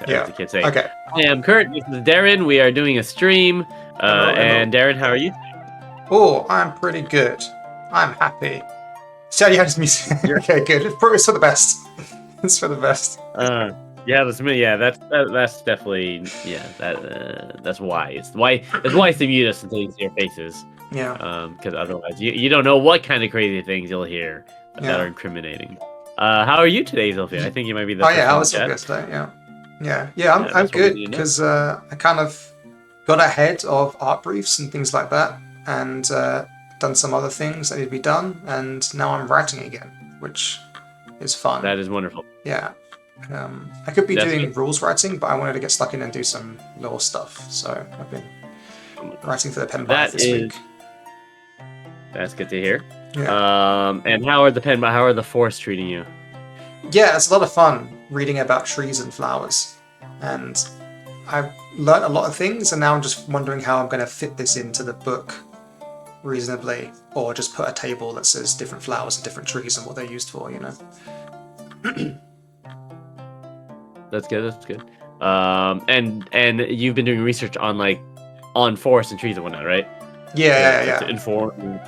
as the kids say. Okay. I am Kurt. This is Darren. We are doing a stream. Hello. And Darren, how are you? Oh, I'm pretty good. I'm happy. See how you had music? Okay, good. It's for the best. It's for the best. Yeah, that's me. Yeah, that's definitely that's wise. It's wise to mute us until you see your faces. Yeah. Because otherwise, you don't know what kind of crazy things you'll hear that are incriminating. How are you today, Sophia? I think you might be the. Oh yeah, I was good today. Yeah. I'm good because I kind of got ahead of art briefs and things like that, and done some other things that need to be done, and now I'm writing again, which is fun. That is wonderful. Yeah. I could be doing rules writing, but I wanted to get stuck in and do some lore stuff, so I've been writing for the Pen Baedd this week. That's good to hear. Yeah. And how are the forests treating you? Yeah, it's a lot of fun reading about trees and flowers, and I've learned a lot of things, and now I'm just wondering how I'm going to fit this into the book reasonably, or just put a table that says different flowers and different trees and what they're used for, you know. That's good. And you've been doing research on forests and trees and whatnot, right? Yeah. To inform.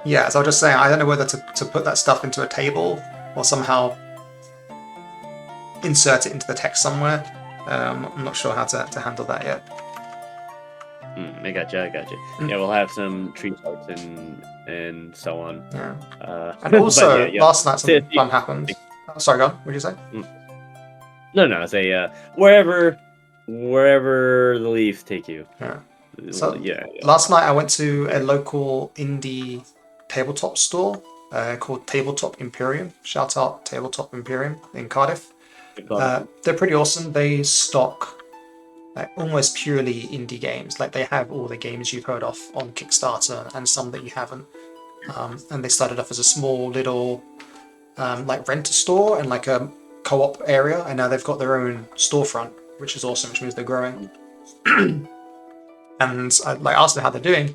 Yeah, so I was just saying, I don't know whether to put that stuff into a table or somehow insert it into the text somewhere. I'm not sure how to handle that yet. I gotcha. Yeah, we'll have some tree charts and so on. Yeah. And also, last night something fun happened. Sorry, go on. What did you say? No. Say wherever the leaves take you. Yeah. So last night I went to a local indie tabletop store called Tabletop Emporium. Shoutout Tabletop Emporium in Cardiff. They're pretty awesome. They stock almost purely indie games. Like they have all the games you've heard of on Kickstarter and some that you haven't. And they started off as a small little rent-a store and like a co-op area, and now they've got their own storefront, which is awesome, which means they're growing. And I asked them how they're doing.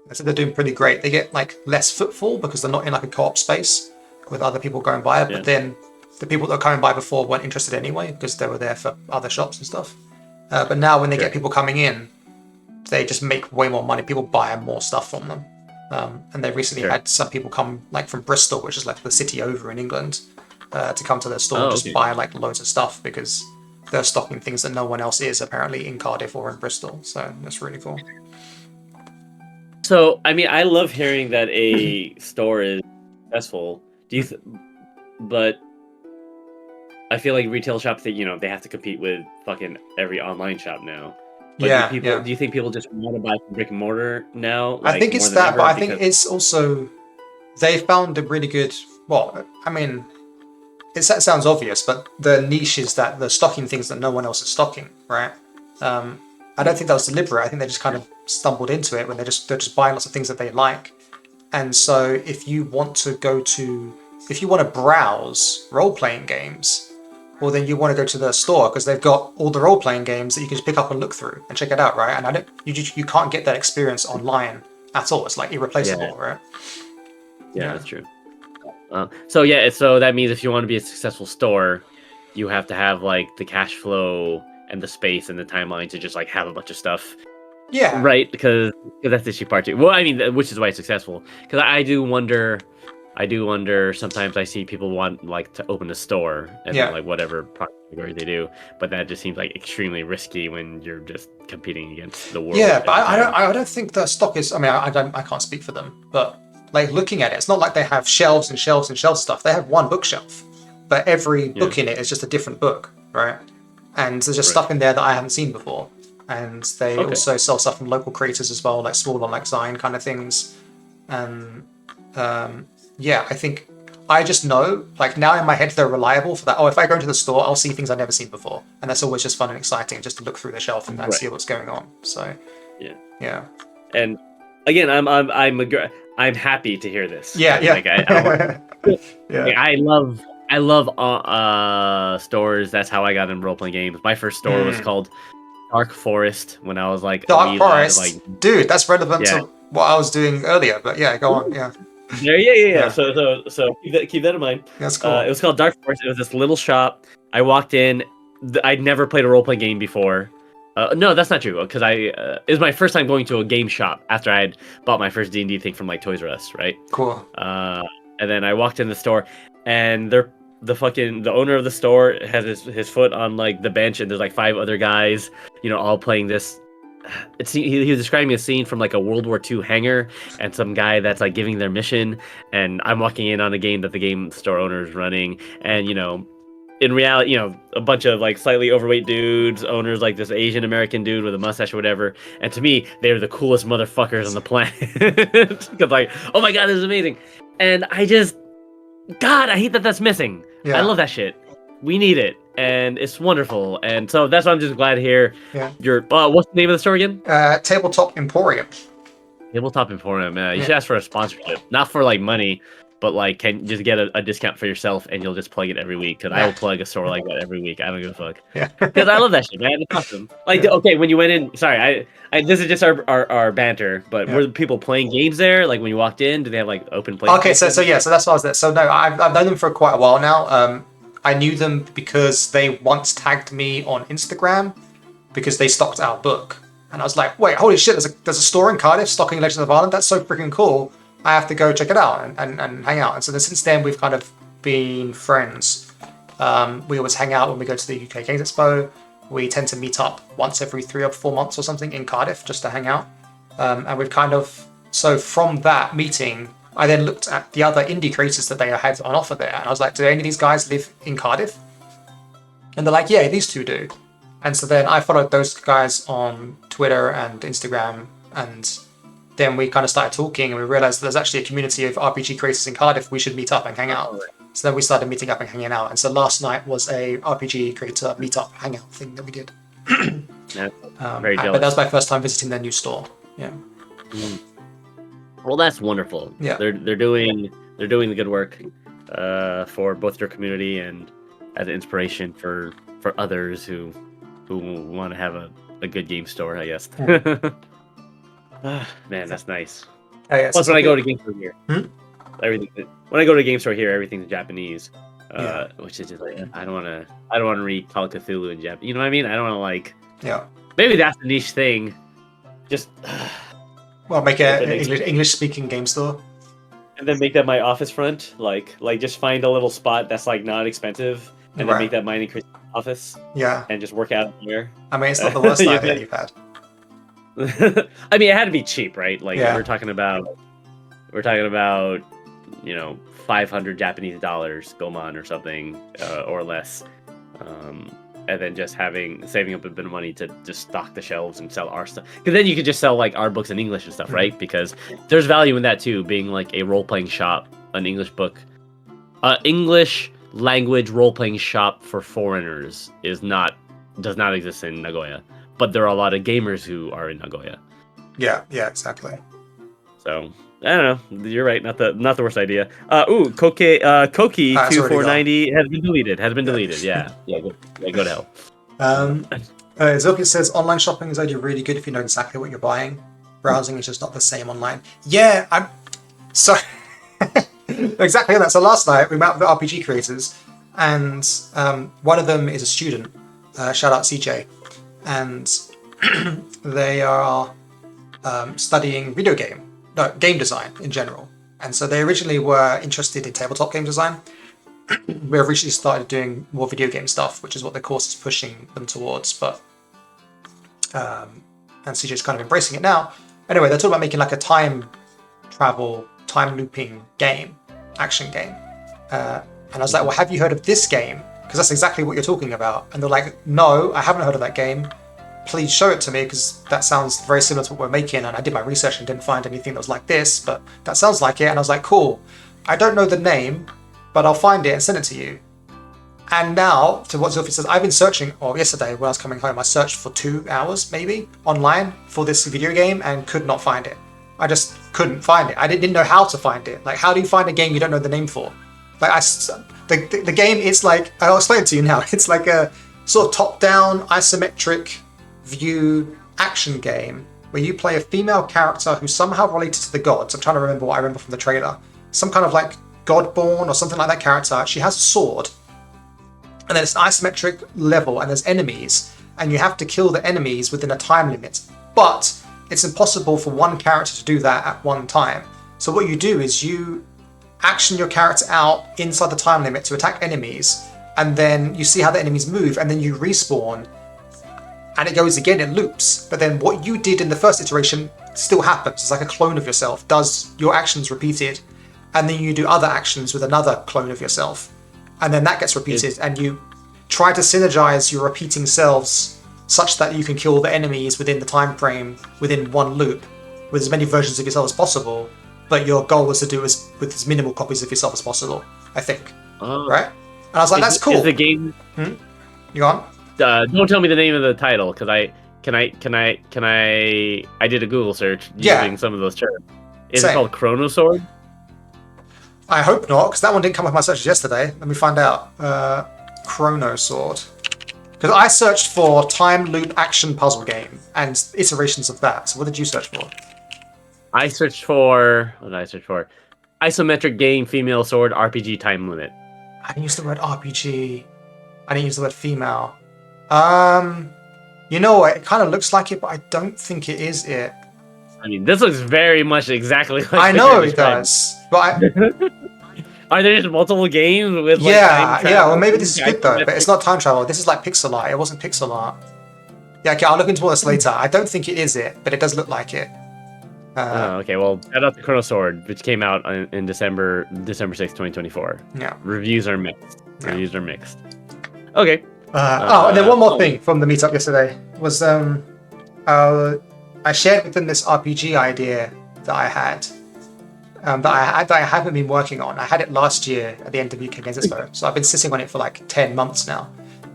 They said they're doing pretty great. They get less footfall because they're not in a co-op space with other people going by. But then the people that were coming by before weren't interested anyway because they were there for other shops and stuff. But now when they get people coming in, they just make way more money. People buy more stuff from them. And they recently had some people come from Bristol, which is the city over in England, to come to their store and just buy loads of stuff because they're stocking things that no one else is apparently in Cardiff or in Bristol. So that's really cool. So, I mean, I love hearing that a store is successful. But I feel like retail shops, they have to compete with fucking every online shop now. But do you think people just want to buy from brick and mortar now? I think it's that, but I think it's also they found a really good. Well, I mean, that sounds obvious, but the niche is that they're stocking things that no one else is stocking, right? I don't think that was deliberate. I think they just kind of stumbled into it when they're just buying lots of things that they like. And so if you want to browse role-playing games, well, then you want to go to the store because they've got all the role-playing games that you can just pick up and look through and check it out, right? And you can't get that experience online at all. It's irreplaceable, right? Yeah, that's true. So that means if you want to be a successful store, you have to have the cash flow and the space and the timeline to just have a bunch of stuff. Yeah. Right, because that's the issue part too. Well, I mean, which is why it's successful. Because I do wonder. Sometimes I see people want to open a store and then, whatever product category they do, but that just seems extremely risky when you're just competing against the world. Yeah, but I don't think the stock is. I mean, I can't speak for them, but looking at it, it's not like they have shelves and shelves and shelves of stuff. They have one bookshelf, but every book in it is just a different book, right? And there's just stuff in there that I haven't seen before. And they also sell stuff from local creators as well, small on Zion kind of things. And I think I just know, now in my head, they're reliable for that. Oh, if I go into the store, I'll see things I've never seen before. And that's always just fun and exciting just to look through the shelf and see what's going on. So, yeah. And again, I'm happy to hear this. I love stores. That's how I got in role-playing games. My first store was called Dark Forest when I was Dark Forest? Dude, that's relevant to what I was doing earlier, but go on, Yeah. So keep that in mind. That's cool. It was called Dark Forest. It was this little shop. I walked in I'd never played a role playing game before. No, that's not true because it was my first time going to a game shop after I had bought my first D&D thing from like Toys R Us, right? Cool. And then I walked in the store, and the owner of the store has his foot on like the bench, and there's like 5 other guys, all playing this. He was describing a scene from like a World War II hangar, and some guy that's like giving their mission, and I'm walking in on a game that the game store owner is running, and in reality, a bunch of like slightly overweight dudes, owners like this Asian American dude with a mustache or whatever. And to me, they were the coolest motherfuckers on the planet. Because like, oh my God, this is amazing. And I hate that that's missing. Yeah. I love that shit. We need it. And it's wonderful. And so that's why I'm just glad to hear what's the name of the store again? Tabletop Emporium. Tabletop Emporium. You should ask for a sponsorship. Not for like money, but like can just get a discount for yourself, and you'll just plug it every week. Because I will plug a store like that every week. I don't give a fuck. Yeah. Because I love that shit, man. It's awesome. Like, okay, when you went in, sorry, I this is just our banter, but were people playing games there? Like when you walked in, did they have like open play? Okay, so that's why I was there. So no, I've known them for quite a while now. I knew them because they once tagged me on Instagram because they stocked our book, and I was like, wait, holy shit! There's a store in Cardiff stocking Legends of Avallen. That's so freaking cool. I have to go check it out and hang out. And so since then, we've kind of been friends. We always hang out when we go to the UK Games Expo. We tend to meet up once every 3 or 4 months or something in Cardiff just to hang out. And we've so from that meeting, I then looked at the other indie creators that they had on offer there. And I was like, do any of these guys live in Cardiff? And they're like, yeah, these 2 do. And so then I followed those guys on Twitter and Instagram, and then we kind of started talking, and we realized there's actually a community of RPG creators in Cardiff. We should meet up and hang out. So then we started meeting up and hanging out. And so last night was a RPG creator meetup hangout thing that we did. Very jealous. But that was my first time visiting their new store. Yeah. Well, that's wonderful. Yeah. They're doing the good work for both their community and as an inspiration for others who want to have a good game store, I guess. Yeah. Man, that's nice. Oh, yeah, Plus, when I go to game store here, Hmm? when I go to game store here, everything's Japanese, which is just like I don't want to read Call of Cthulhu in Japanese. You know what I mean? I don't want to like. Yeah. Maybe that's the niche thing. Just. Well, make an English-speaking game store. And then make that my office front, like just find a little spot that's like not expensive, and then make that my office. Yeah. And just work out there. I mean, it's not the worst idea you've had. I mean, it had to be cheap, right? Like Yeah. we're talking about, $500 Japanese dollars, Gomon or something, or less, and then just saving up a bit of money to just stock the shelves and sell our stuff. Because then you could just sell like our books in English and stuff, right? Because there's value in that too, being like a role-playing shop, an English book, English language role-playing shop for foreigners does not exist in Nagoya. But there are a lot of gamers who are in Nagoya. Yeah, exactly. So I don't know. You're right. Not the worst idea. Koki 2490 has been deleted. Yeah. Go to hell. Zilkit says online shopping is only really good if you know exactly what you're buying. Browsing is just not the same online. Yeah, I'm so exactly that. So last night we met with the RPG creators, and one of them is a student. Shout out CJ. And they are studying game design in general. And so they originally were interested in tabletop game design. We've recently started doing more video game stuff, which is what the course is pushing them towards. But and CJ's kind of embracing it now. Anyway, they're talking about making like a time travel, time looping game, action game. And I was like, well, have you heard of this game? Because that's exactly what you're talking about. And they're like, no, I haven't heard of that game. Please show it to me, because that sounds very similar to what we're making. And I did my research and didn't find anything that was like this, but that sounds like it. And I was like, cool. I don't know the name, but I'll find it and send it to you. And now, to what Zilfi says, I've been searching, or yesterday when I was coming home, I searched for 2 hours maybe online for this video game and could not find it. I just couldn't find it. I didn't know how to find it. Like, how do you find a game you don't know the name for? Like, the game, it's like, I'll explain it to you now. It's like a sort of top-down, isometric view action game where you play a female character who's somehow related to the gods. I'm trying to remember what I remember from the trailer. Some kind of like Godborn or something like that character. She has a sword, and then it's an isometric level, and there's enemies, and you have to kill the enemies within a time limit. But it's impossible for one character to do that at one time. So what you do is you action your character out inside the time limit to attack enemies, and then you see how the enemies move, and then you respawn, and it goes again, it loops. But then what you did in the first iteration still happens. It's like a clone of yourself, does your actions repeated, and then you do other actions with another clone of yourself, and then that gets repeated, and you try to synergize your repeating selves such that you can kill the enemies within the time frame within one loop with as many versions of yourself as possible. But your goal was to do with as minimal copies of yourself as possible, I think. Right? And I was like, that's cool. Is the game? You on? Don't tell me the name of the title, because I did a Google search using some of those terms. Is it called Chrono Sword? I hope not, because that one didn't come up with my searches yesterday. Let me find out. Chrono Sword. Because I searched for time loop action puzzle game and iterations of that. So what did you search for? I searched for... What did I search for? Isometric game, female sword, RPG time limit. I didn't use the word RPG. I didn't use the word female. You know what? It kind of looks like it, but I don't think it is it. I mean, this looks very much exactly like... I know it does. But Are there just multiple games with like time travel? Yeah, well maybe this is good though, but it's not time travel. This is like pixel art. It wasn't pixel art. Yeah, okay, I'll look into all this later. I don't think it is it, but it does look like it. Okay, well, shout out to Chrono Sword, which came out in December 6th, 2024. Yeah. Reviews are mixed. Okay. And then one more thing from the meetup yesterday was I shared with them this RPG idea that I had. That I haven't been working on. I had it last year at the end of UK Games Expo, so I've been sitting on it for like 10 months now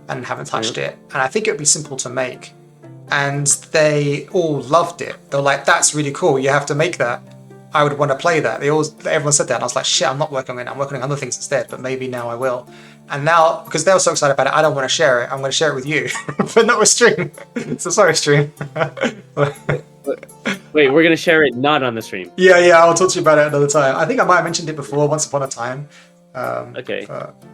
and haven't touched it. And I think it would be simple to make. And they all loved it. They were like, that's really cool, you have to make that. I would want to play that. Everyone said that, and I was like, shit, I'm not working on it, I'm working on other things instead, but maybe now I will. And now, because they were so excited about it, I don't want to share it, I'm going to share it with you, but not with Stream. So sorry, Stream. Wait, we're gonna share it not on the stream. Yeah, I'll talk to you about it another time. I think I might have mentioned it before, once upon a time. Okay.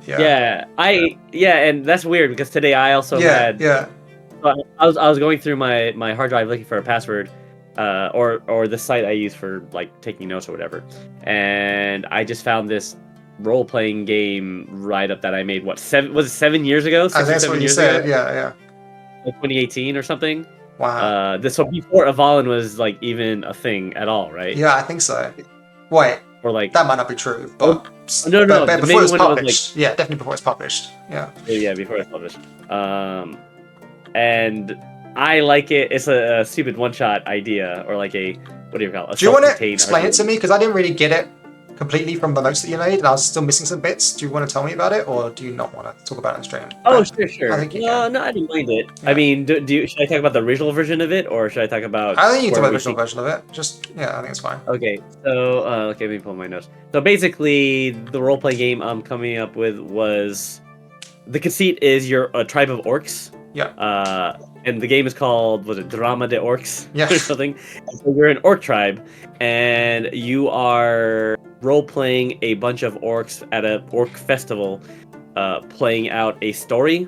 Yeah, and that's weird because today I also had. I was going through my hard drive looking for a password, or the site I use for like taking notes or whatever, and I just found this role-playing game write-up that I made. What, 7 years ago? I think that's what you said. Yeah. Like 2018 or something. Wow. So before Avallen was like even a thing at all, right? Yeah, I think so. Wait. Or like that might not be true, but no. But before it was published. Yeah, definitely before it's published. Yeah. Yeah, before it's published. And I like it. It's a stupid one-shot idea, or like a what do you call it? Do you want to explain it to me? Because I didn't really get it completely from the notes that you made, and I was still missing some bits. Do you want to tell me about it, or do you not want to talk about it on stream? Oh, sure. I think you can. No, I didn't mind it. Yeah. I mean, should I talk about the original version of it, or should I talk about... I think you can talk about the original version of it. I think it's fine. Okay, so, let me pull my notes. So basically, the role-play game I'm coming up with was... The conceit is you're a tribe of orcs. Yeah. And the game is called, was it Drama de Orcs? Yeah. Or something? And so you're an orc tribe, and you are role-playing a bunch of orcs at an orc festival, playing out a story.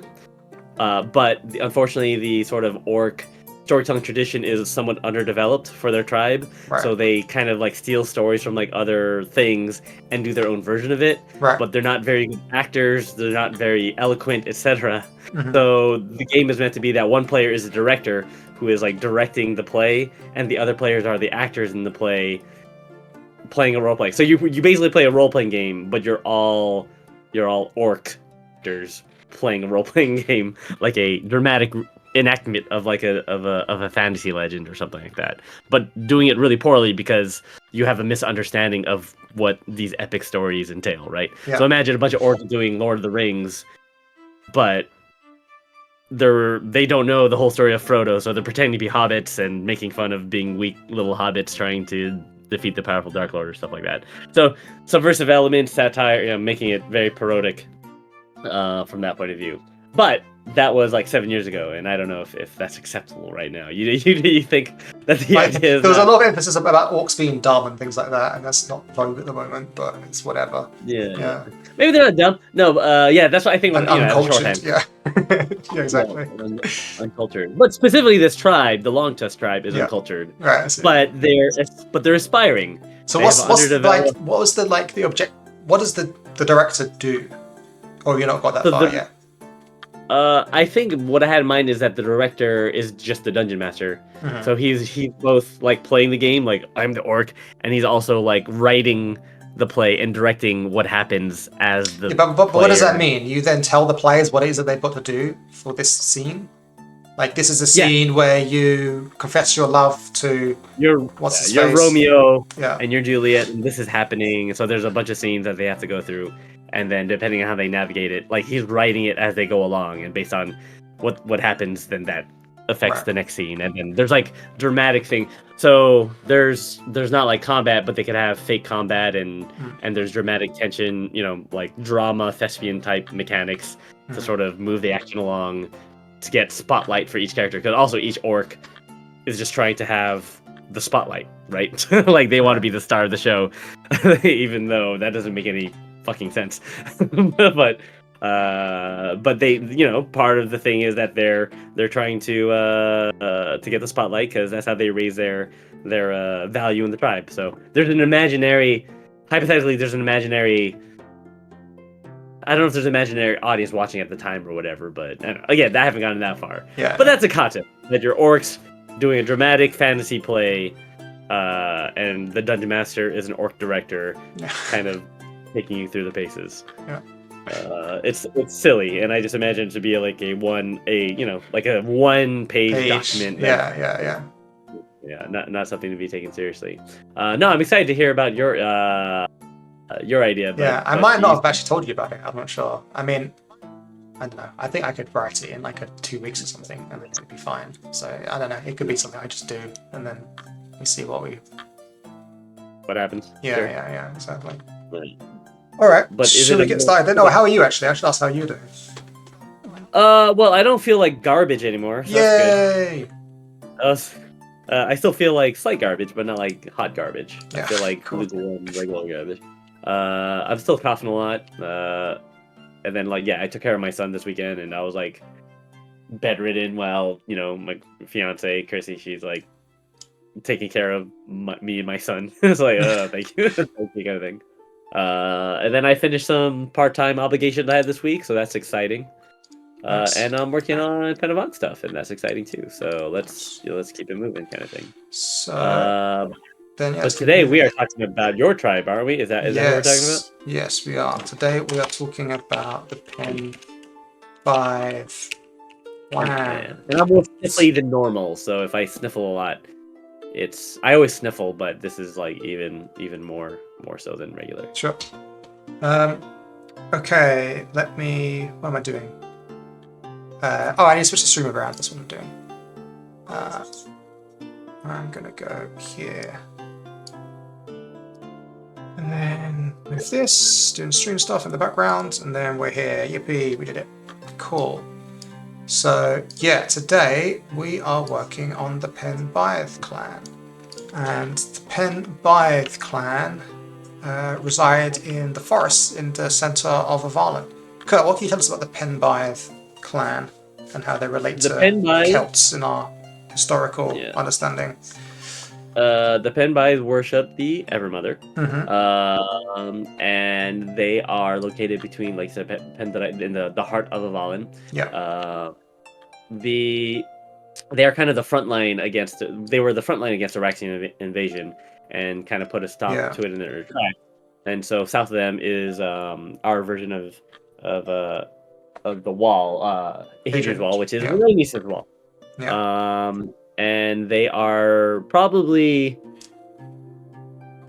But unfortunately, the sort of orc storytelling tradition is somewhat underdeveloped for their tribe. Right. So they kind of like steal stories from like other things and do their own version of it. Right. But they're not very good actors, they're not very eloquent, etc. Mm-hmm. So the game is meant to be that one player is the director who is like directing the play, and the other players are the actors in the play playing a role play. So you basically play a role playing game, but you're all orc actors playing a role playing game, like a dramatic enactment of like a fantasy legend or something like that, but doing it really poorly because you have a misunderstanding of what these epic stories entail, right? Yeah. So imagine a bunch of orcs doing Lord of the Rings, but they don't know the whole story of Frodo, so they're pretending to be hobbits and making fun of being weak little hobbits trying to defeat the powerful Dark Lord or stuff like that. So subversive elements, satire, making it very parodic from that point of view. But that was like 7 years ago, and I don't know if that's acceptable right now. You think that the Like, idea is there was a lot of emphasis about orcs being dumb and things like that, and that's not vogue at the moment, but it's whatever. Yeah. Maybe they're not dumb. No, yeah, that's what I think. And As a uncultured, shorthand. yeah, exactly. Yeah, uncultured. But specifically, this tribe, the Longtusk tribe, is uncultured. Right. I see. But they're aspiring. So They what's have like underdeveloped- what was the object? What does the director do? Or you not got that So far the- yet? I think what I had in mind is that the director is just the dungeon master. Mhm. So he's both like playing the game, like I'm the orc, and he's also like writing the play and directing what happens as the. Yeah, but what does that player. mean? You then tell the players what it is that they've got to do for this scene? Like, this is a scene where you confess your love to You're what's his you're face? Romeo Yeah. and you're Juliet, and this is happening. So there's a bunch of scenes that they have to go through, and then depending on how they navigate it, like he's writing it as they go along, and based on what happens, then that affects Right. the next scene. And then there's like dramatic thing. So there's not like combat, but they could have fake combat, and there's dramatic tension. You know, like drama, thespian type mechanics to sort of move the action along, to get spotlight for each character, because also each orc is just trying to have the spotlight, right? Like they want to be the star of the show, even though that doesn't make any fucking sense. but they, you know, part of the thing is that they're trying to get the spotlight, because that's how they raise their value in the tribe. So there's an imaginary, hypothetically, there's an imaginary. I don't know if there's an imaginary audience watching at the time or whatever, but I don't know. Again, I haven't gotten that far. Yeah. But that's a concept, that your orcs doing a dramatic fantasy play, and the dungeon master is an orc director, kind of taking you through the paces. Yeah. It's silly, and I just imagine it to be like a one page document. Yeah. Not something to be taken seriously. No, I'm excited to hear about your idea. I might not have actually told you about it. I'm not sure. I mean, I don't know. I think I could write it in like 2 weeks or something, and then it'd be fine. So I don't know. It could be something I just do, and then we see what happens. Yeah, Sure. yeah, exactly. Right. All right. But is should it we get started then? Oh, how are you actually? I should ask how you doing. Well, I don't feel like garbage anymore. So Yay! that's good. I still feel like slight garbage, but not like hot garbage. I Yeah, feel like cool. lukewarm, regular garbage. I'm still coughing a lot. And then I took care of my son this weekend, and I was like bedridden while, you know, my fiance Chrissy, she's like taking care of me and my son. It's like, thank you, thank you, kind of thing. And then I finished some part-time obligations I had this week, so that's exciting. Nice. And I'm working on Pen Baedd stuff, and that's exciting too. So let's keep it moving, kind of thing. So then, But today we are talking about your tribe, aren't we? Is that what we're talking about? Yes, we are. Today we are talking about the Pen Baedd clan. And I'm more sniffly than normal, so if I sniffle a lot, I always sniffle, but this is like even more so than regular. Sure. Okay, what am I doing? I need to switch the stream around. That's what I'm doing. I'm gonna go here. And then move this, doing stream stuff in the background, and then we're here. Yippee, we did it. Cool. So, yeah, today we are working on the Pen Baedd clan. And the Pen Baedd clan reside in the forests in the centre of Avallen. Kurt, what can you tell us about the Pen Baedd clan and how they relate to Celts in our historical understanding? The Pen Baedd worship the Evermother, and they are located between, like, Pen Baedd in the heart of Avallen. Yeah. They are kind of the front line against. They were the front line against the Raxian invasion, and kind of put a stop to it in their track. And so south of them is our version of the wall, Hadrian's Wall, which is Rhaenys' wall. Yeah. And they are probably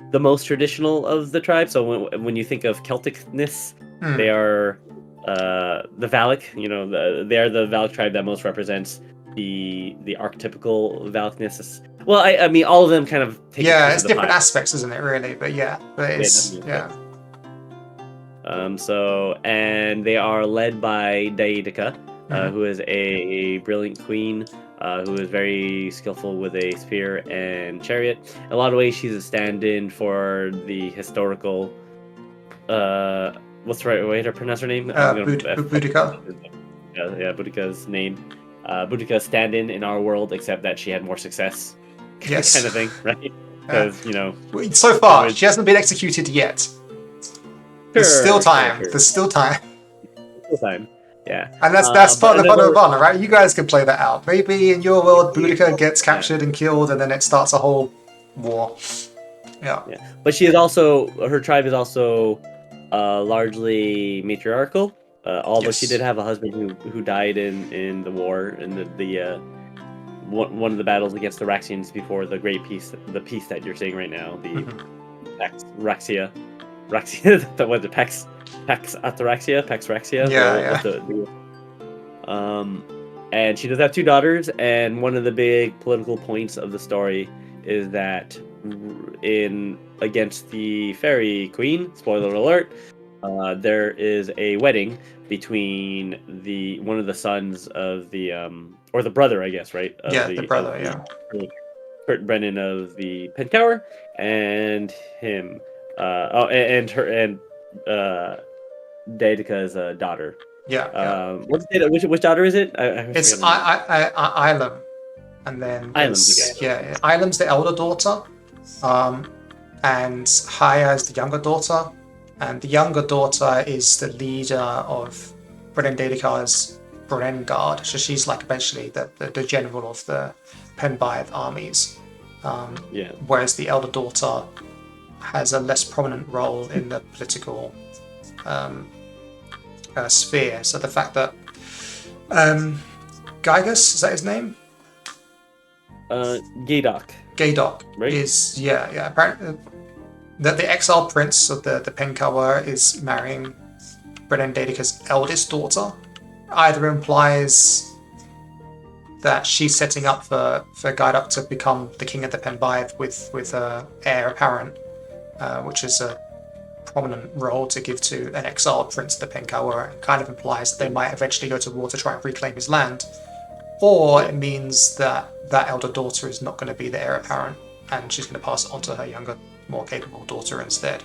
the most traditional of the tribe. So when you think of Celticness, they are the Valak. You know, they are the Valak tribe that most represents the archetypical Valakness. Well, I mean, all of them kind of take it's different aspects, isn't it? Really, but it's So, and they are led by Daedica, who is a brilliant queen, who is very skillful with a spear and chariot. In a lot of ways, she's a stand-in for the historical. What's the right way to pronounce her name? Boudica. Yeah, Boudicca's name. Boudicca's stand-in in our world, except that she had more success. Yes. Kind of thing, right? Because so far she hasn't been executed yet. There's still time. Sure. There's still time. Still time. Yeah. And that's part of the fun of Avallen, right? You guys can play that out. Maybe in your world, Boudica gets captured and killed, and then it starts a whole war. Yeah. But she is also, her tribe is also largely matriarchal. Although she did have a husband who died in the war, in the one of the battles against the Raxians before the great peace, the peace that you're seeing right now, the Raxia, what the Pax Raxia. And she does have 2 daughters, and one of the big political points of the story is that against the fairy queen, spoiler alert, there is a wedding between one of the sons of the or the brother, I guess, right? The brother, Kurt Brennan of the Pencower, and him. And Daedalus' daughter. Which daughter is it? It's Ilum, and then Ilum's the elder daughter, and Haya is the younger daughter, and the younger daughter is the leader of Brennan Daedalus' Bren Guard. So she's like eventually the general of the Pen Baedd armies. Whereas the elder daughter has a less prominent role in the political sphere. So the fact that Gygus, is that his name? Gaydok, right? Is apparently the exiled prince of the Pencower is marrying Brennan Daedalus' eldest daughter. Either implies that she's setting up for Gaydok to become the king of the Pen Baedd with her heir apparent, which is a prominent role to give to an exiled prince of the Pencower. It kind of implies that they might eventually go to war to try and reclaim his land. Or it means that elder daughter is not going to be the heir apparent, and she's going to pass it on to her younger, more capable daughter instead.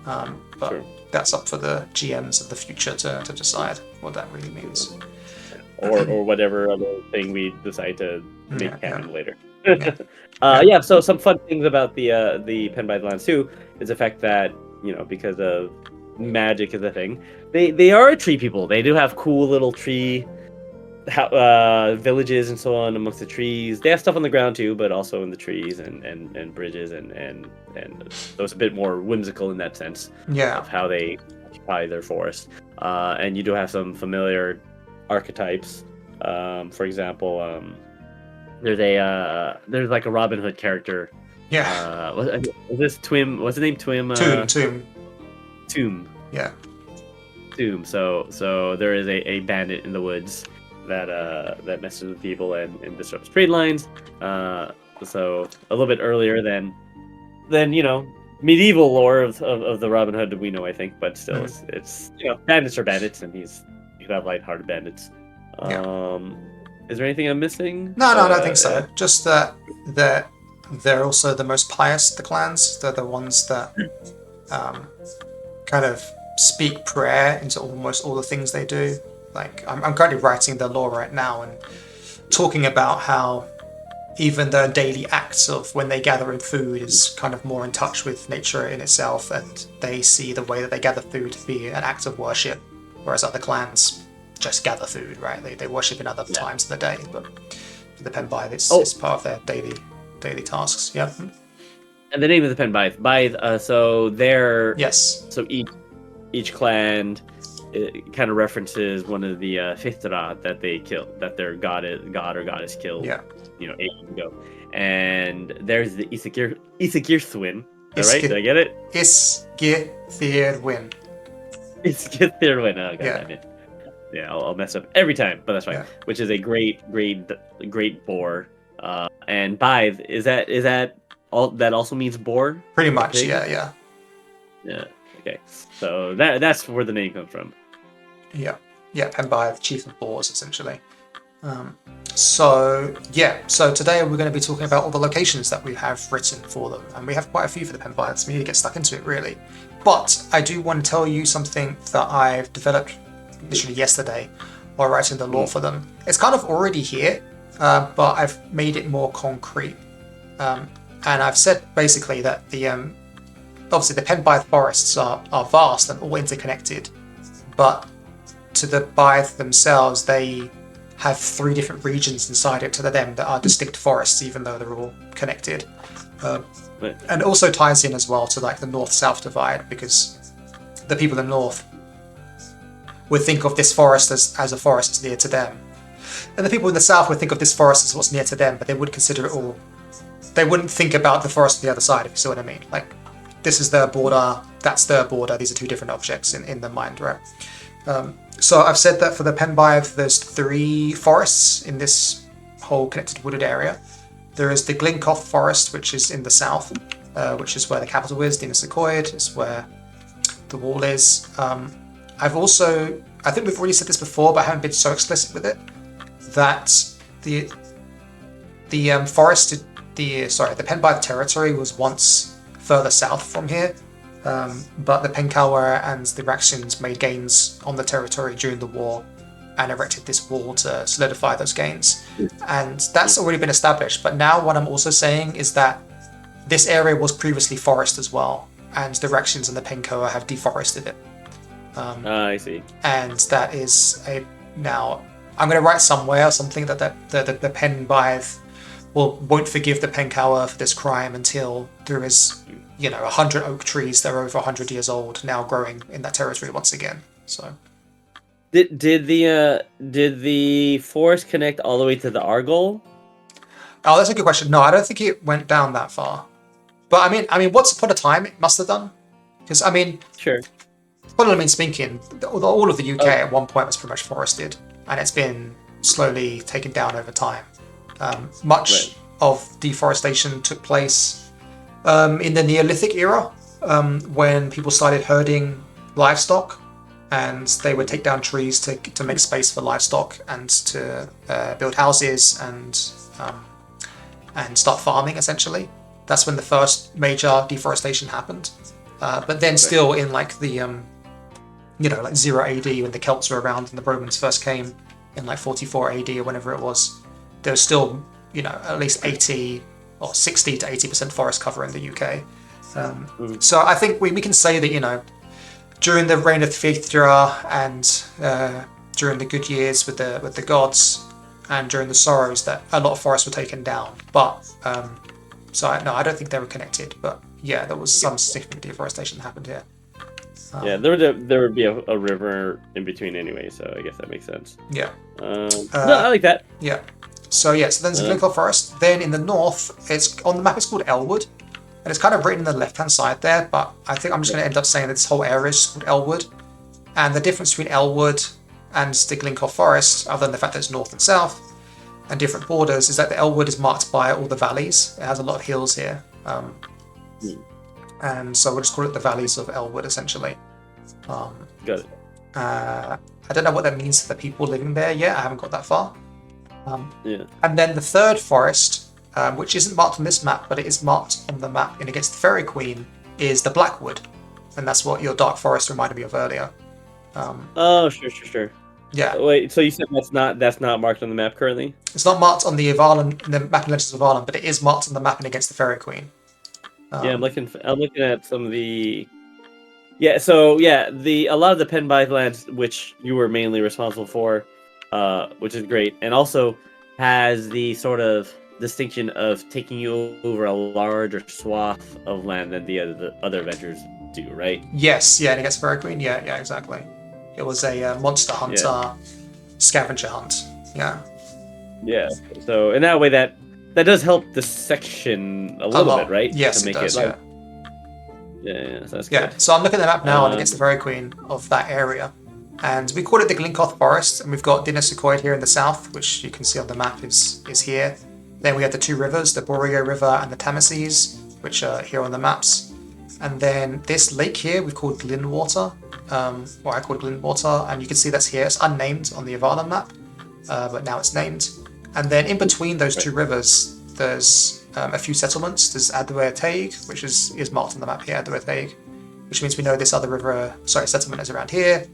But that's up for the GMs of the future to decide what that really means. Or whatever other thing we decide to make canon later. So some fun things about the Pen Baedd lands too is the fact that, because of magic is a thing, they are a tree people. They do have cool little tree villages and so on amongst the trees. They have stuff on the ground too, but also in the trees and bridges and those a bit more whimsical in that sense of how they occupy their forest. And you do have some familiar archetypes. For example, there's like a Robin Hood character. Was this Twim? What's the name? Twim. Tomb. Yeah. Tomb. So there is a bandit in the woods that messes with people and disrupts trade lines. So a little bit earlier than medieval lore of the Robin Hood we know, I think, but still it's bandits are bandits, and you could have lighthearted bandits. Is there anything I'm missing? No, I don't think so. Just that they're also the most pious of the clans. They're the ones that kind of speak prayer into almost all the things they do. Like I'm currently writing the lore right now and talking about how even the daily acts of when they gather in food is kind of more in touch with nature in itself, and they see the way that they gather food to be an act of worship, whereas other clans just gather food, right? They worship in other times of the day, but the Pen Baedd it's part of their daily tasks. Yeah. And the name of the Pen Baedd, so they're so each clan kind of references one of the Fithra that they killed, that their god or goddess killed. Ages ago. And there's the Isagirthwin. Is that right? Did I get it? Isgithirwin. Isgithirwin. Oh, damn it. Yeah, I'll mess up every time, but that's fine. Which is a great boar. And Baedd, is that all? That also means boar. Pretty much, yeah. Okay, so that's where the name comes from. Yeah. Yeah, Pen Baedd, Chief of Boars, essentially. So today we're going to be talking about all the locations that we have written for them, and we have quite a few for the Pen Baedd, so we need to get stuck into it really. But I do want to tell you something that I've developed literally yesterday while writing the lore for them. It's kind of already here, but I've made it more concrete. And I've said basically that the obviously the Pen Baedd forests are vast and all interconnected, but to the Baedd themselves, they have 3 different regions inside it to them that are distinct forests, even though they're all connected. And it also ties in as well to like the north-south divide, because the people in the north would think of this forest as a forest that's near to them, and the people in the south would think of this forest as what's near to them, but they would consider it all. They wouldn't think about the forest on the other side, if you see what I mean. Like, this is their border, that's their border. These are 2 different objects in the mind, right? So I've said that for the Pen Baedd, there's 3 forests in this whole connected wooded area. There is the Glencoth forest, which is in the south, which is where the capital is. Dinas Coed is where the wall is. I think we've already said this before, but I haven't been so explicit with it, that the Pen Baedd territory was once further south from here. But the Penkawa and the Raxians made gains on the territory during the war and erected this wall to solidify those gains. And that's already been established. But now what I'm also saying is that this area was previously forest as well, and the Raxians and the Penkawa have deforested it. I see. And that is now I'm going to write somewhere something that the Pen Baedd won't forgive the Penkawa for this crime until there is 100 oak trees that are over 100 years old now growing in that territory once again. So, did the forest connect all the way to the Argol? Oh, that's a good question. No, I don't think it went down that far. But I mean, once upon a time, it must have done. Because sure. Fundamentally speaking, all of the UK at one point was pretty much forested, and it's been slowly taken down over time. Much of deforestation took place in the Neolithic era, when people started herding livestock, and they would take down trees to make space for livestock and to build houses and start farming. Essentially, that's when the first major deforestation happened. But then, still in like the like 0 AD, when the Celts were around and the Romans first came in like 44 AD or whenever it was, there was still at least 80 or 60 to 80% forest cover in the UK. So I think we can say that, during the reign of Theodora and during the good years with the gods and during the sorrows, that a lot of forests were taken down. But I don't think they were connected. But yeah, there was some significant deforestation that happened here. There would be a river in between anyway, so I guess that makes sense. Yeah. No, I like that. Yeah. So then there's the Glencoe Forest. Then in the north, it's on the map. It's called Elwood, and it's kind of written on the left-hand side there. But I think I'm just going to end up saying that this whole area is called Elwood. And the difference between Elwood and the Glencoe Forest, other than the fact that it's north and south and different borders, is that the Elwood is marked by all the valleys. It has a lot of hills here, and so we'll just call it the Valleys of Elwood, essentially. Got it. I don't know what that means to the people living there yet. I haven't got that far. And then the third forest, which isn't marked on this map, but it is marked on the map in Against the Fairy Queen, is the Blackwood, and that's what your Dark Forest reminded me of earlier. Sure. Yeah. Wait, so you said that's not marked on the map currently? It's not marked on the Avallen, the map in Legends of Avallen, but it is marked on the map in Against the Fairy Queen. I'm looking at some of the. A lot of the Pen Baedd lands, which you were mainly responsible for, which is great, and also has the sort of distinction of taking you over a larger swath of land than the other adventures do, right? Yes, and Against the Fairy Queen, yeah, exactly. It was a monster hunter scavenger hunt. Yeah. Yeah. So in that way, that does help the section a little bit, right? Yes, to make it does. Yeah, so that's good. So I'm looking at the map now on Against the Fairy Queen of that area, and we call it the Glencoth Forest, and we've got Dinas Coed here in the south, which you can see on the map is here. Then we have the 2 rivers, the Boar River and the Tameses, which are here on the maps. And then this lake here we've called Glynwater, or I called Glynwater, and you can see that's here. It's unnamed on the Avallen map, but now it's named. And then in between those two rivers, there's a few settlements. There's Adwer Teig, which is marked on the map here, Adwer Teig, which means we know this other settlement is around here,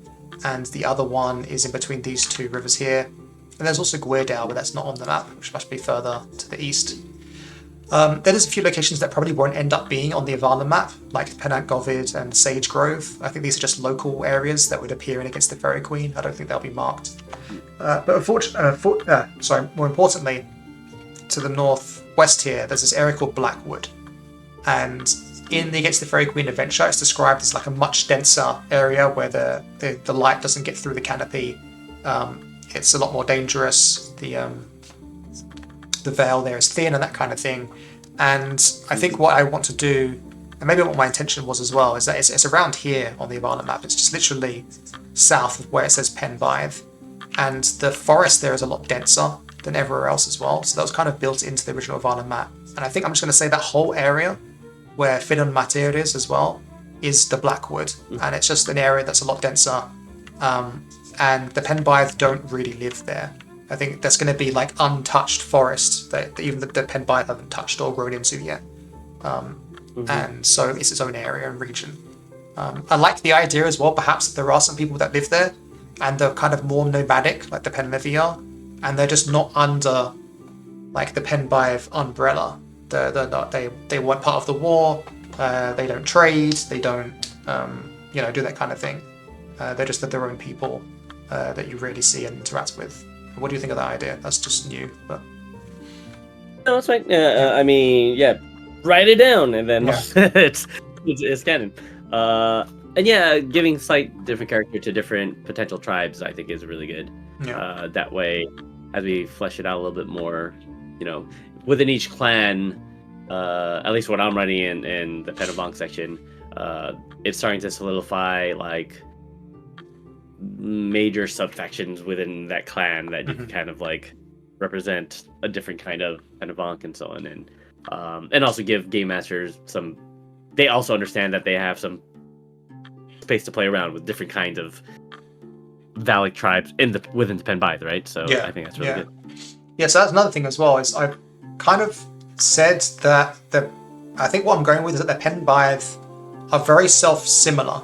and the other one is in between these two rivers here. And there's also Gwyrdal, but that's not on the map, which must be further to the east. Then there's a few locations that probably won't end up being on the Avallen map, like Penant Govid and Sage Grove. I think these are just local areas that would appear in Against the Fairy Queen. I don't think they'll be marked. But more importantly, to the northwest here, there's this area called Blackwood. And in the Against the Fairy Queen adventure, it's described as like a much denser area where the light doesn't get through the canopy. It's a lot more dangerous. The veil there is thin and that kind of thing. And I think what I want to do, and maybe what my intention was as well, is that it's around here on the Avallen map. It's just literally south of where it says Pen Baedd. And the forest there is a lot denser than everywhere else as well. So that was kind of built into the original Avallen map. And I think I'm just going to say that whole area where Finan Matir is as well is the Blackwood. And it's just an area that's a lot denser. And the Pen Baedd don't really live there. I think that's going to be like untouched forest that even the Pen Baedd haven't touched or grown into yet. And so it's its own area and region. I like the idea as well, perhaps, that there are some people that live there and they're kind of more nomadic, like the Penlevi are, and they're just not under like the Pen Baedd umbrella. They're not, they weren't part of the war, they don't trade, they don't do that kind of thing. They're just their own people that you really see and interact with. What do you think of that idea? That's just new, but no, it's fine. I mean, yeah, write it down, and then it's canon. And yeah, giving slight different character to different potential tribes, I think, is really good. Yeah. That way, as we flesh it out a little bit more, within each clan, at least what I'm running in the Penabonk section, it's starting to solidify like major subfactions within that clan that you can kind of like represent a different kind of Penabonk and so on, and also give game masters some. They also understand that they have some space to play around with different kinds of Valak tribes within the Pen Baedd, right? So I think that's really good. Yeah, so that's another thing as well, is I've kind of said that I think what I'm going with is that the Pen Baedd are very self-similar.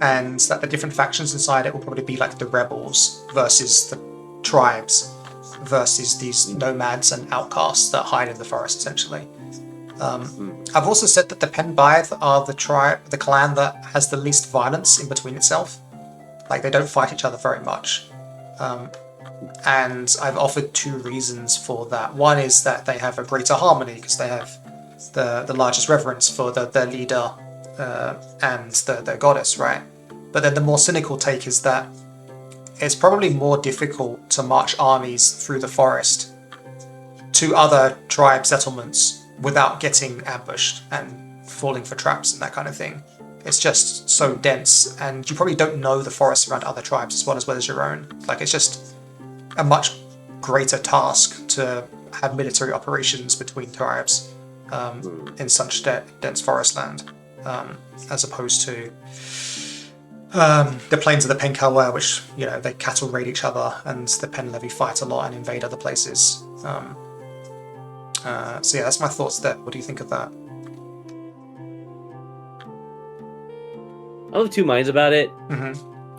And that the different factions inside it will probably be like the rebels versus the tribes versus these nomads and outcasts that hide in the forest, essentially. I've also said that the Pen Baedd are the clan that has the least violence in between itself. Like, they don't fight each other very much. And I've offered two reasons for that. One is that they have a greater harmony because they have the largest reverence for their leader and their goddess, right? But then the more cynical take is that it's probably more difficult to march armies through the forest to other tribe settlements without getting ambushed and falling for traps and that kind of thing. It's just so dense, and you probably don't know the forest around other tribes as well as your own. Like, it's just a much greater task to have military operations between tribes in such dense forest land, as opposed to the plains of the Pen Calwer, which, they cattle raid each other, and the Pen Levy fight a lot and invade other places. So yeah, that's my thoughts there. What do you think of that? I'm of two minds about it. Mm-hmm.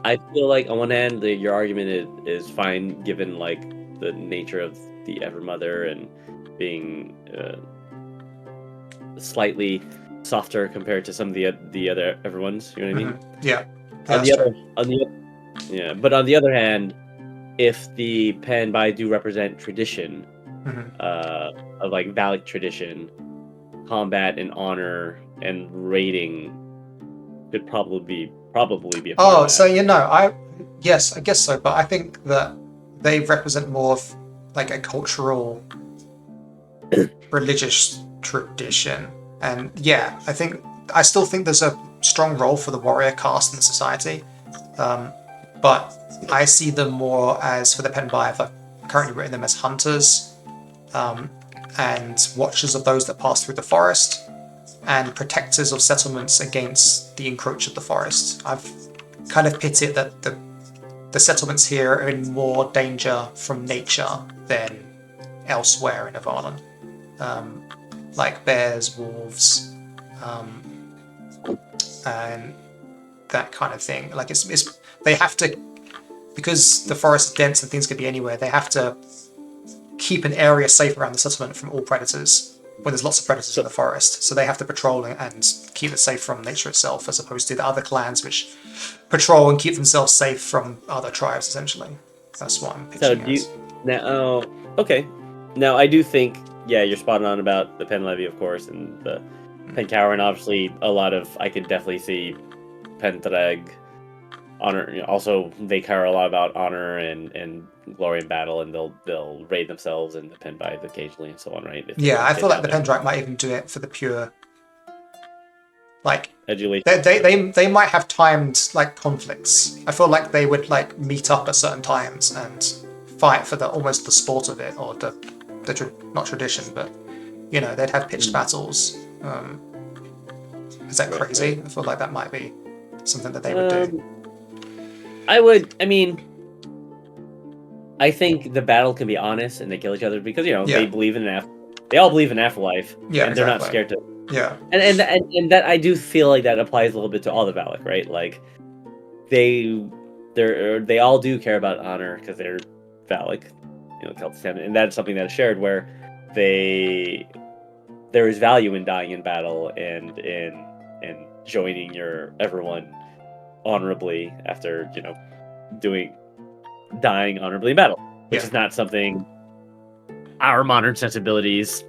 I feel like on one hand, your argument is fine given like the nature of the Evermother and being slightly softer compared to some of the other Everones. You know what I mean? Yeah. But on the other hand, if the Pen Baedd do represent tradition, of like Valak tradition, combat and honor and raiding could probably be a part of that. So I guess so, but I think that they represent more of like a cultural religious tradition. And I still think there's a strong role for the warrior caste in society, but I see them more as, for the Pen Baedd, I've currently written them as hunters and watchers of those that pass through the forest, and protectors of settlements against the encroach of the forest. I've kind of pit it that the settlements here are in more danger from nature than elsewhere in Avallen. Like bears, wolves, and that kind of thing. Like it's they have to, because the forest is dense and things could be anywhere, they have to keep an area safe around the settlement from all predators when there's lots of predators in the forest. So they have to patrol and keep it safe from nature itself, as opposed to the other clans which patrol and keep themselves safe from other tribes, essentially. That's what I'm pitching okay. Now, I do think, yeah, you're spot on about the Pen Levy, of course, and the Pen Cower, and obviously a lot of, I could definitely see Pen Dreg, honor. You know, also, they care a lot about honor and glory in battle, and they'll raid themselves in the Pen Baedd occasionally and so on, right? Yeah, I feel like the Pen Dreg might even do it for the pure, like, adulation. They might have timed like conflicts. I feel like they would like meet up at certain times and fight for almost the sport of it, or not tradition, but you know, they'd have pitched battles. Is that crazy? I feel like that might be something that they would do. I think the battle can be honest and they kill each other because, you know, they believe in they all believe in afterlife, and they're not scared to. Yeah. And that, I do feel like that applies a little bit to all the Valak, right? Like they all do care about honor because they're Valak, you know, Celtic, and that's something that is shared, where there is value in dying in battle and joining everyone honorably after, you know, dying honorably in battle, which is not something our modern sensibilities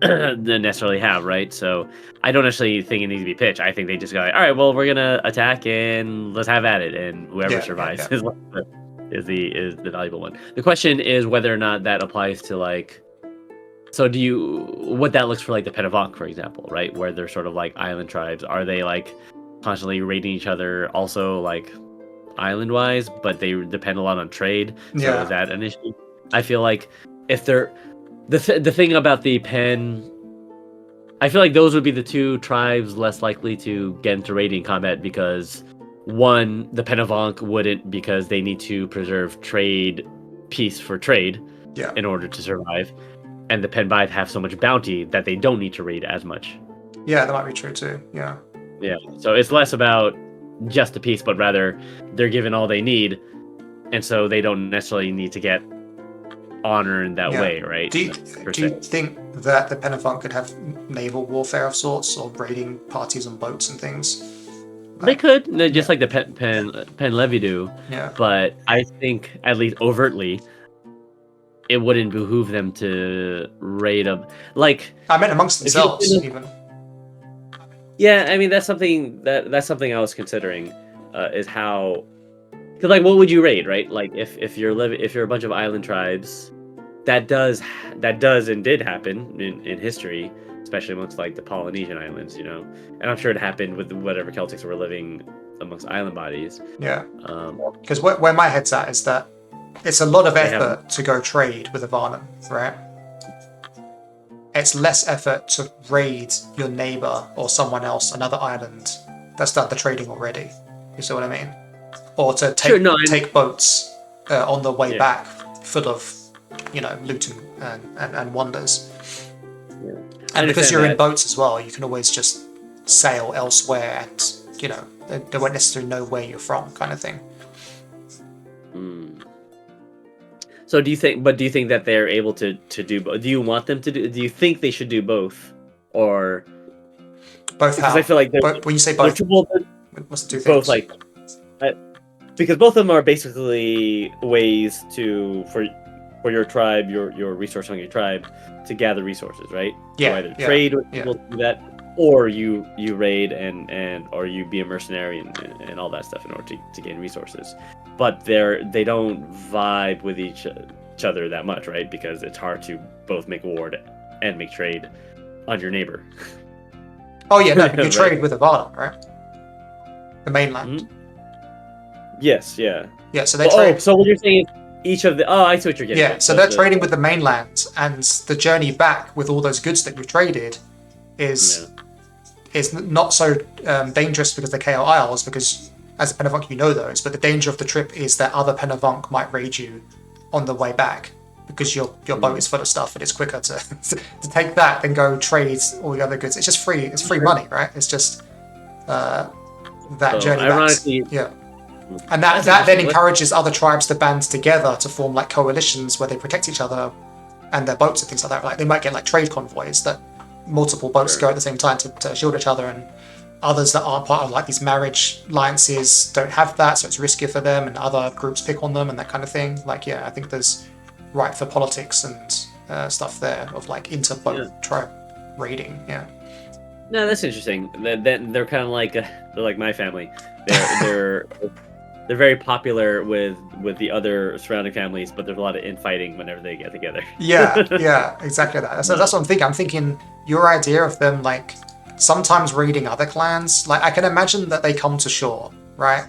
necessarily have, right? So I don't necessarily think it needs to be pitched. I think they just go, all right, well, we're gonna attack and let's have at it, and whoever survives is the valuable one. The question is whether or not that applies to, like, so what that looks for, like the Pen Baedd, for example, right, where they're sort of like island tribes. Are they like constantly raiding each other, also like island wise, but they depend a lot on trade? So is that an issue? I feel like if they're the thing about the Pen, I feel like those would be the two tribes less likely to get into raiding combat, because one, the Pen Baedd wouldn't, because they need to preserve peace for trade in order to survive, and the Pen Baedd have so much bounty that they don't need to raid as much. Yeah, that might be true too. Yeah, so it's less about just the peace, but rather they're given all they need, and so they don't necessarily need to get honor in that way, right? Do you think that the Pen Baedd could have naval warfare of sorts, or raiding parties on boats and things? They could, just like the Pen Levy do. Yeah. But I think, at least overtly, it wouldn't behoove them to raid them. Like, I meant amongst themselves, even. Yeah, I mean, that's something I was considering, is how, because, like, what would you raid, right? Like, if you're a bunch of island tribes, that does and did happen in history, especially amongst like the Polynesian islands, you know, and I'm sure it happened with whatever Celtics were living amongst island bodies. Yeah. Because where my head's at is that it's a lot of effort to go trade with Avallen, right? It's less effort to raid your neighbor or someone else, another island that's done the trading already. You see what I mean? Or to take boats on the way back, full of, you know, loot and wonders. Yeah. And because you're in boats as well, you can always just sail elsewhere, and, you know, they won't necessarily know where you're from, kind of thing. So do you think that they're able to do both? Do you want them to do? Do you think they should do both, or both? How? Because I feel like when you say both, what's the two things? Both, like, because both of them are basically ways for your tribe, your resource on your tribe, to gather resources, right? Yeah. You either trade with people to do that, or you raid and or you be a mercenary and all that stuff in order to gain resources. But they don't vibe with each other that much, right? Because it's hard to both make war and make trade on your neighbor. Oh yeah, no, you trade with Avallen, right? The mainland. Mm-hmm. Yes, yeah. Yeah, so they trade. So what you're saying is each of the... Oh, I see what you're getting. Yeah, so they're trading with the mainland, and the journey back with all those goods that you've traded is is not so dangerous because they're KO Isles, because as a Penavunk you know those, but the danger of the trip is that other Penavunk might raid you on the way back because your boat is full of stuff and it's quicker to to take that than go trade all the other goods. It's just free. It's free money, right? It's just that journey back. Ironically, Yeah. And that then encourages other tribes to band together to form like coalitions where they protect each other and their boats and things like that. Like they might get like trade convoys that multiple boats go at the same time to shield each other, and others that aren't part of like these marriage alliances don't have that, so it's riskier for them, and other groups pick on them and that kind of thing. Like, yeah, I think there's right for politics and stuff there of like inter-boat tribe raiding. Yeah. No, that's interesting. They're kind of like they're like my family. They're very popular with the other surrounding families, but there's a lot of infighting whenever they get together. Yeah, exactly that. So that's what I'm thinking. I'm thinking your idea of them like sometimes raiding other clans. Like I can imagine that they come to shore, right?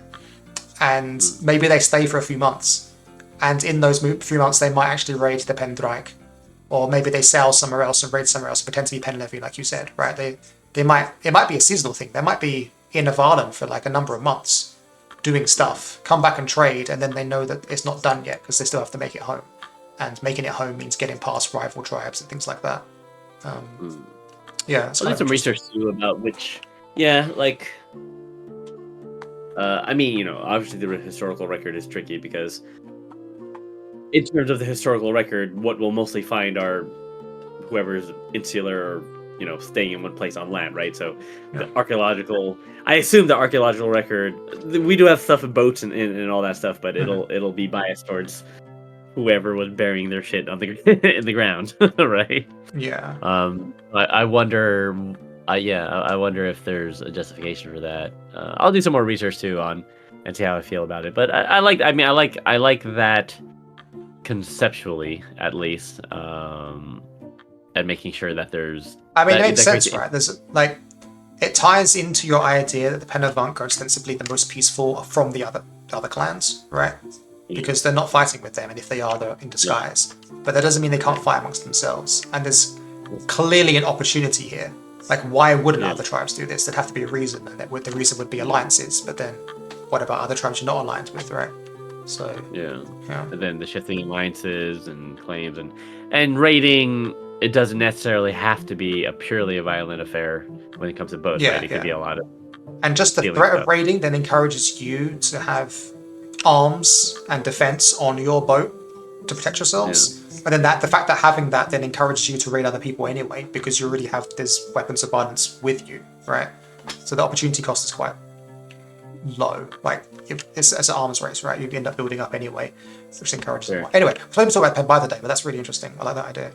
And maybe they stay for a few months. And in those few months, they might actually raid the Pendrike. Or maybe they sail somewhere else and raid somewhere else, pretend to be Penlevy, like you said, right? It might be a seasonal thing. They might be in Avallen for like a number of months doing stuff, come back and trade, and then they know that it's not done yet because they still have to make it home. And making it home means getting past rival tribes and things like that. Yeah. I'll do some research too about which, like, I mean, you know, obviously the historical record is tricky because in terms of the historical record, what we'll mostly find are whoever's insular or, you know, staying in one place on land, right? So the archaeological, I assume the archaeological record, we do have stuff in boats and all that stuff, but it'll be biased towards whoever was burying their shit on the in the ground, right? Yeah. I wonder, I wonder if there's a justification for that. I'll do some more research too on and see how I feel about it. But I like that conceptually, at least, and making sure that there's. I mean, it makes sense, right? There's like, it ties into your idea that the Penavunk are ostensibly the most peaceful from the other clans, right? Because they're not fighting with them, and if they are, they're in disguise. But that doesn't mean they can't fight amongst themselves. And there's clearly an opportunity here. Like, why wouldn't other tribes do this? There'd have to be a reason, and the reason would be alliances. But then, what about other tribes you're not aligned with, right? So yeah. And then the shifting alliances and claims and raiding. It doesn't necessarily have to be purely a violent affair when it comes to boats, right? It could be a lot of. And just the threat of raiding then encourages you to have arms and defense on your boat to protect yourselves. And then the fact that having that then encourages you to raid other people anyway, because you already have this weapons abundance with you, right? So the opportunity cost is quite low. Like, it's an arms race, right? You end up building up anyway, which encourages it more. Anyway, so let me talk about Pen Baedd today, but that's really interesting. I like that idea.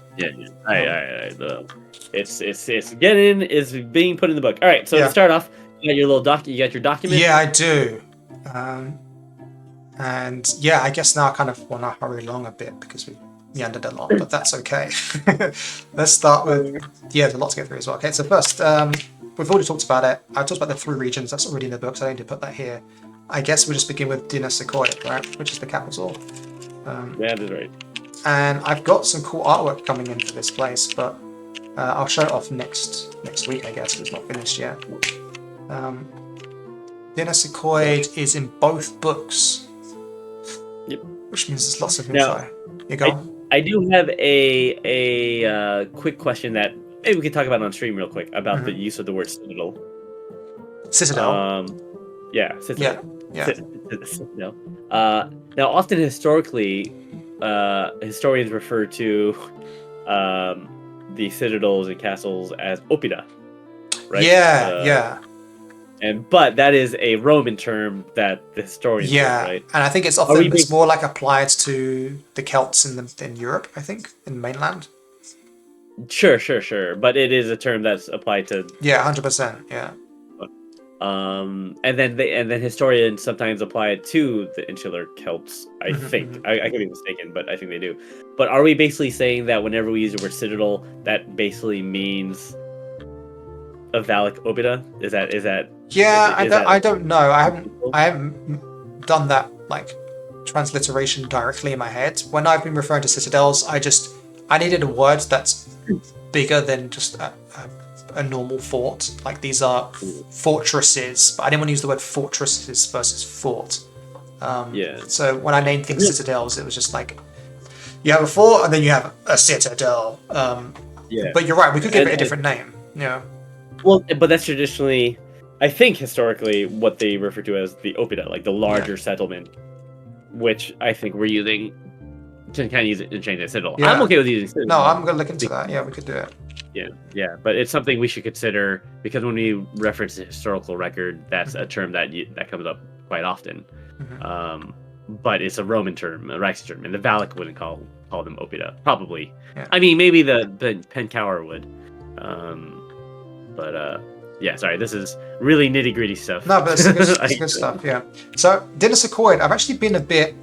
It's getting is being put in the book. All right, so to start off, you got your little you got your document. Yeah, I do. And yeah, I guess now I kind of want to hurry along a bit because we meandered a lot, but that's okay. Let's start with there's a lot to get through as well. Okay, so first, we've already talked about it. I talked about the 3 regions. That's already in the book, so I don't need to put that here. I guess we'll just begin with Dinasecoid, right, which is the capital. That is right. And I've got some cool artwork coming in for this place, but I'll show it off next week, I guess. It's not finished yet. Dinasecoid is in both books. Yep. Which means there's lots of info. Now, You go. I do have a quick question that maybe we could talk about on stream real quick about the use of the word citadel. Citadel. Citadel. Yeah. Citadel. Now, often historically, historians refer to the citadels and castles as oppida, right? Yeah. But that is a Roman term that the historians use, right? And I think it's often it's more like applied to the Celts in Europe, I think, in mainland. Sure. But it is a term that's applied to 100%. Yeah. And then historians sometimes apply it to the insular Celts. I think I could be mistaken, but I think they do. But are we basically saying that whenever we use the word citadel, that basically means a Valak oppida? Is that? Yeah, I don't know. I haven't done that like transliteration directly in my head. When I've been referring to citadels, I needed a word that's bigger than just a normal fort. Like these are fortresses, but I didn't want to use the word fortresses versus fort. So when I named things citadels, it was just like you have a fort and then you have a citadel. But you're right, we could give it a different name. Yeah. Well, but that's traditionally, I think historically, what they refer to as the oppida, like the larger settlement, which I think we're using to kind of use it and change it citadel. Yeah. I'm okay with using citadel. No, I'm going to look into that. Yeah, we could do it. Yeah, but it's something we should consider because when we reference the historical record, that's a term that comes up quite often. But it's a Roman term, a Rex term, and the Valak wouldn't call them oppida, probably. Yeah. I mean, maybe the Pencower would. Sorry, this is really nitty gritty stuff. No, but it's good stuff. Yeah. So Dinas Accoyd, I've actually been a bit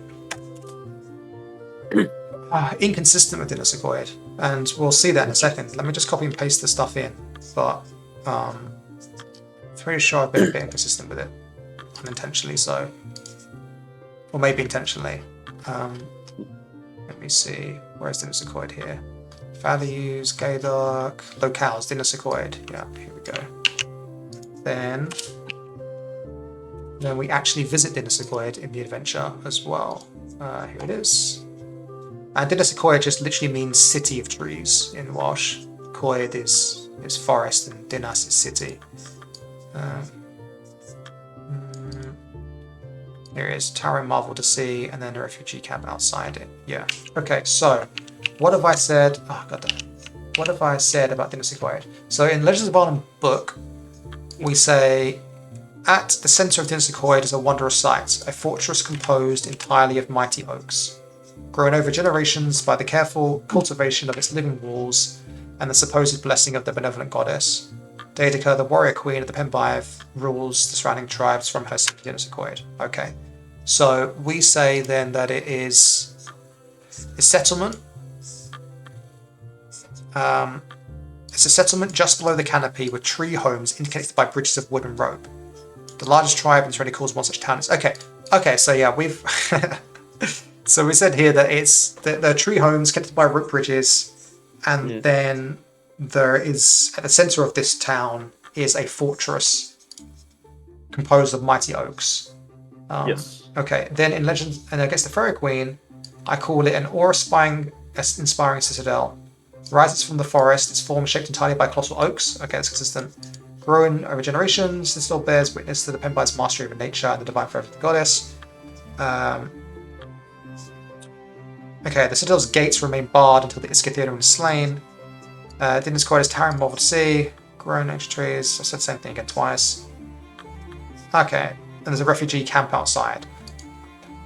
inconsistent with Dinas Accoyd, and we'll see that in a second. Let me just copy and paste the stuff in, but pretty sure I've been a bit inconsistent with it, unintentionally so, or maybe intentionally. Let me see. Where's Dinas Accoyd here? Values, Gaydark, locales, Dinas Accoyd. Yeah, here we go. Then we actually visit Dinas Accoyd in the adventure as well. Here it is. And Dinas Accoyd just literally means city of trees in Welsh. Coed is forest and Dinas is city. Here is towering marvel to see, and then a refugee camp outside it. Yeah. Okay, so what have I said? Oh, goddamn. What have I said about Dinas Accoyd? So in Legends of Avallen book, we say, at the centre of Dinas Accoyd is a wondrous sight, a fortress composed entirely of mighty oaks, grown over generations by the careful cultivation of its living walls and the supposed blessing of the benevolent goddess. Deideka, the warrior queen of the Pen Baedd, rules the surrounding tribes from her city Dinas Accoyd. Okay, so we say then that it is a settlement. It's a settlement just below the canopy with tree homes indicated by bridges of wood and rope. The largest tribe in Serenity calls one such town is okay. So yeah, we've so we said here that it's the tree homes connected by rope bridges, and then there is at the center of this town is a fortress composed of mighty oaks. Yes. Okay. Then in Legend and Against the Fairy Queen, I call it an awe-inspiring citadel. Rises from the forest, its form shaped entirely by colossal oaks. Okay, that's consistent. Growing over generations, this still bears witness to the Pen Baed's mastery over nature and the divine forever of the goddess. Okay, the citadel's gates remain barred until the Iscatherian was slain. Dinas Accoyd is towering marvel to see. Grown ancient trees. I said the same thing again twice. Okay, and there's a refugee camp outside.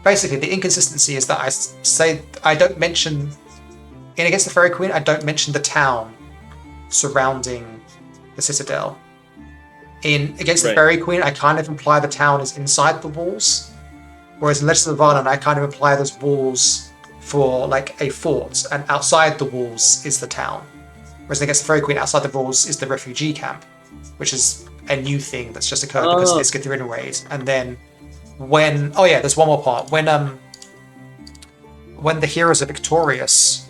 Basically, the inconsistency is that I say I don't mention. In Against the Fairy Queen, I don't mention the town surrounding the citadel. In Against the Fairy Queen, I kind of imply the town is inside the walls. Whereas in Legends of Avallen, I kind of imply those walls for like a fort, and outside the walls is the town. Whereas in Against the Fairy Queen, outside the walls is the refugee camp, which is a new thing that's just occurred because of the Iscatherian raid. And then there's one more part. When the heroes are victorious,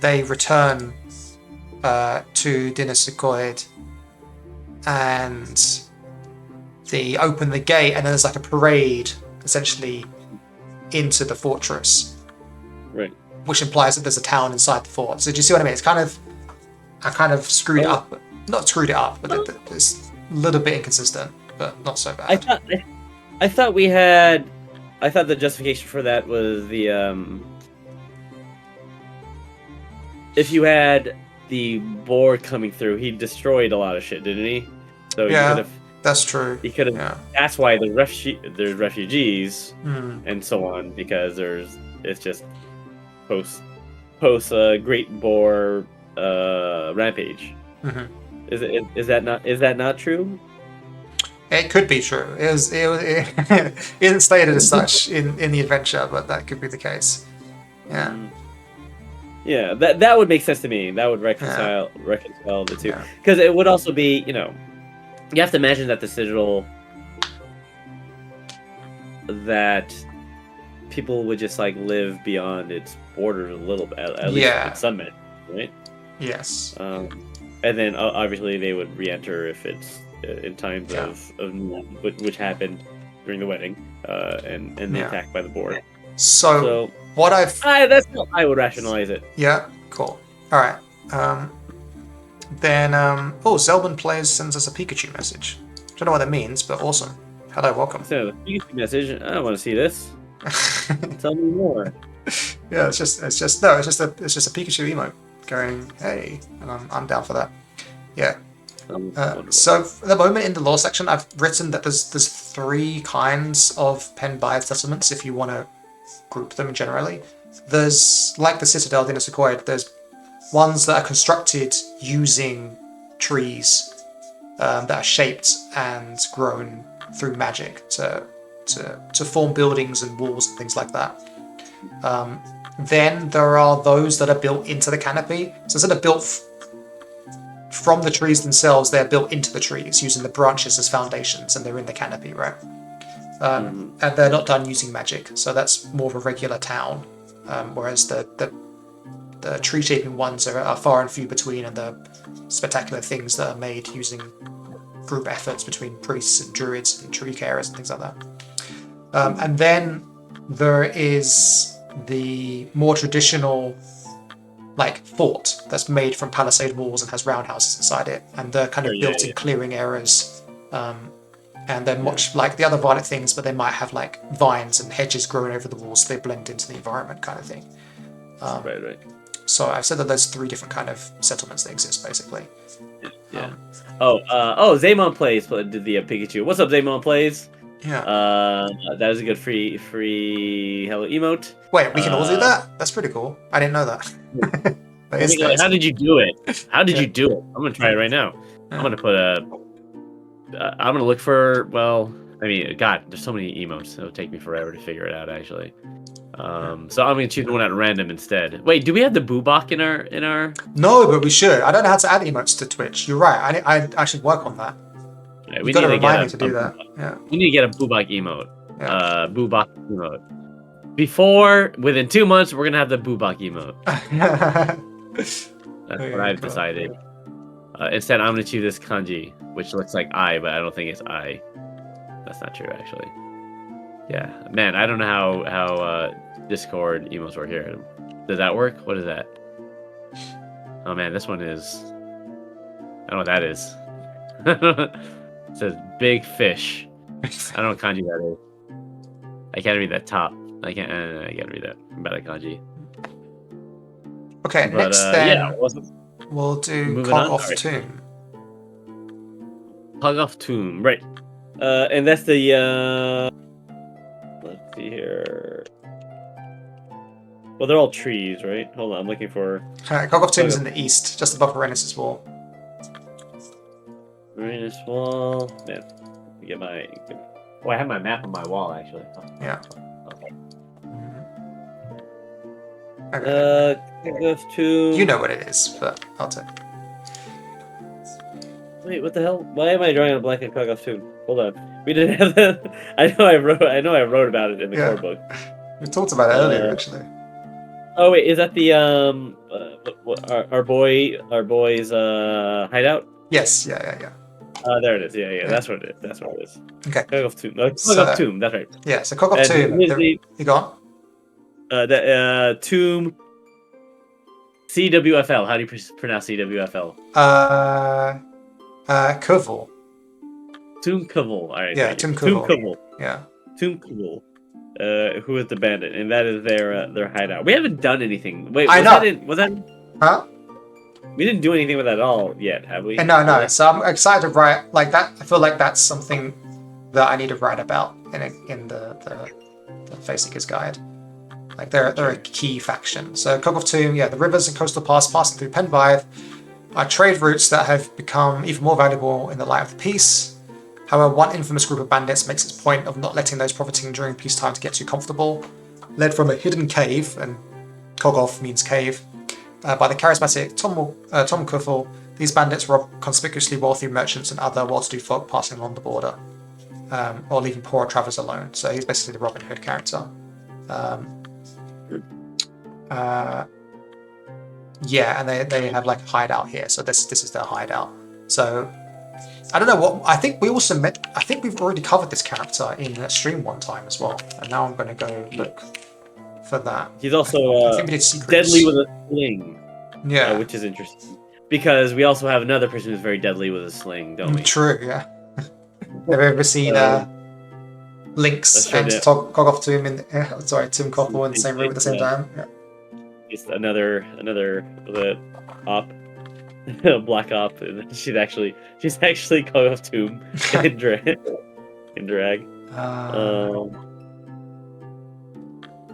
they return to Dinas Accoyd and they open the gate, and then there's like a parade essentially into the fortress. Right. Which implies that there's a town inside the fort. So do you see what I mean? It's I kind of screwed it up. Not screwed it up, but it's a little bit inconsistent, but not so bad. I thought the justification for that was the if you had the Boar coming through, he destroyed a lot of shit, didn't he? So that's true. He could have. Yeah. That's why there's refugees and so on, because it's just post Great Boar rampage. Mm-hmm. Is that not true? It could be true. It isn't stated as such in the adventure, but that could be the case. Yeah. Yeah, that would make sense to me. That would reconcile the two. Because it would also be, you have to imagine that the Citadel, that people would just like live beyond its borders a little bit, at least in some measure, right? Yes. and then obviously they would re-enter if it's in times of need, which happened during the wedding, and the attack by the boar. So what that's how I would rationalize it. Yeah, cool. All right. Then Zelman Plays sends us a Pikachu message. Don't know what that means, but awesome. Hello, welcome. So the Pikachu message. I want to see this. Tell me more. Yeah, it's just a Pikachu emote going, hey, and I'm down for that. Yeah. So at the moment in the lore section, I've written that there's 3 kinds of Pen Baedd settlements if you want to group them generally. There's, like the Citadel in Sequoia, there's ones that are constructed using trees that are shaped and grown through magic to form buildings and walls and things like that. Then there are those that are built into the canopy. So instead of built from the trees themselves, they're built into the trees using the branches as foundations, and they're in the canopy, right? And they're not done using magic, so that's more of a regular town. Whereas the tree shaping ones are far and few between, and the spectacular things that are made using group efforts between priests and druids and tree carers and things like that. And then there is the more traditional fort that's made from palisade walls and has roundhouses inside it, and they're kind of built in clearing areas. And they're much like the other Violet things, but they might have vines and hedges growing over the walls, so they blend into the environment kind of thing. Right. So I've said that there's 3 different kind of settlements that exist, basically. Yeah. Zaymon Plays did the Pikachu. What's up, Zaymon Plays? Yeah. That was a good free hello emote. Wait, we can all do that? That's pretty cool. I didn't know that. How did you do it? How did you do it? I'm gonna try it right now. Yeah. I'm gonna put I'm gonna look for. Well, I mean, God, there's so many emotes. It'll take me forever to figure it out, actually. So I'm gonna choose one at random instead. Wait, do we have the Boobok in our? No, but we should. I don't know how to add emotes to Twitch. You're right. I should work on that. Yeah, we got to remind me to do that. Yeah. We need to get a Boobok emote. Yeah. Boobok emote. Within 2 months, we're gonna have the Boobok emote. That's what I've decided. Instead, I'm gonna choose this kanji, which looks like I, but I don't think it's I. That's not true, actually. Yeah, man, I don't know how Discord emotes work here. Does that work? What is that? Oh man, this one is. I don't know what that is. It says big fish. I don't know what kanji that is. I can't read that top. I can't read that. I'm bad at kanji. Okay, next then we'll do Cog Off Tomb. Cog Off Tomb, right. And that's the let's see here. Well, they're all trees, right? Hold on, I'm looking for... Cog Off Tomb is in the east, just above Varanus' Wall. Varanus Wall... Man, get my... Oh, I have my map on my wall, actually. Yeah. Okay. Cog Off Tomb... You know what it is, but I'll take it. Wait, what the hell? Why am I drawing a blank on Cog Off Tomb? Hold on. We didn't have the... I know I wrote about it in the core book. We talked about it earlier, actually. Oh wait, is that the our boy's hideout? Yes, yeah. There it is. Yeah. That's what it is. Okay. Cog Off Tomb. Cog Off Tomb. That's right. Yeah. So Cog Off Tomb. You got? The Tomb. CWFL. How do you pronounce CWFL? Koval. Tomb Koval. All right. Yeah, Tomb Koval. Tomb Koval. Yeah. Tomb Koval. Who is the bandit? And that is their hideout. We haven't done anything. Wait, was that? Huh? We didn't do anything with that at all yet, have we? No. So I'm excited to write that. I feel like that's something that I need to write about in the Faceseeker's Guide. Like they're a key faction. So Cog Off Tomb, the rivers and coastal paths passing through Pen Baedd are trade routes that have become even more valuable in the light of the peace. However, one infamous group of bandits makes its point of not letting those profiting during peacetime to get too comfortable. Led from a hidden cave, and Cog Off means cave, by the charismatic Tom Kuffel, these bandits rob conspicuously wealthy merchants and other well-to-do folk passing along the border, or leaving poorer travellers alone. So he's basically the Robin Hood character. Yeah, and they have like a hideout here, so this is their hideout. So I don't know what I think we also met. I think we've already covered this character in a stream one time as well, and now I'm going to go look for that. He's also I think we did secrets. deadly with a sling, Yeah, which is interesting because we also have another person who's very deadly with a sling, don't we? True. Yeah. Have you ever seen Lynx and Kogoff Tomb in Tim Koppel in the same room at the same time? Yeah. It's another op, black op. She's actually Kogoff Tomb in drag.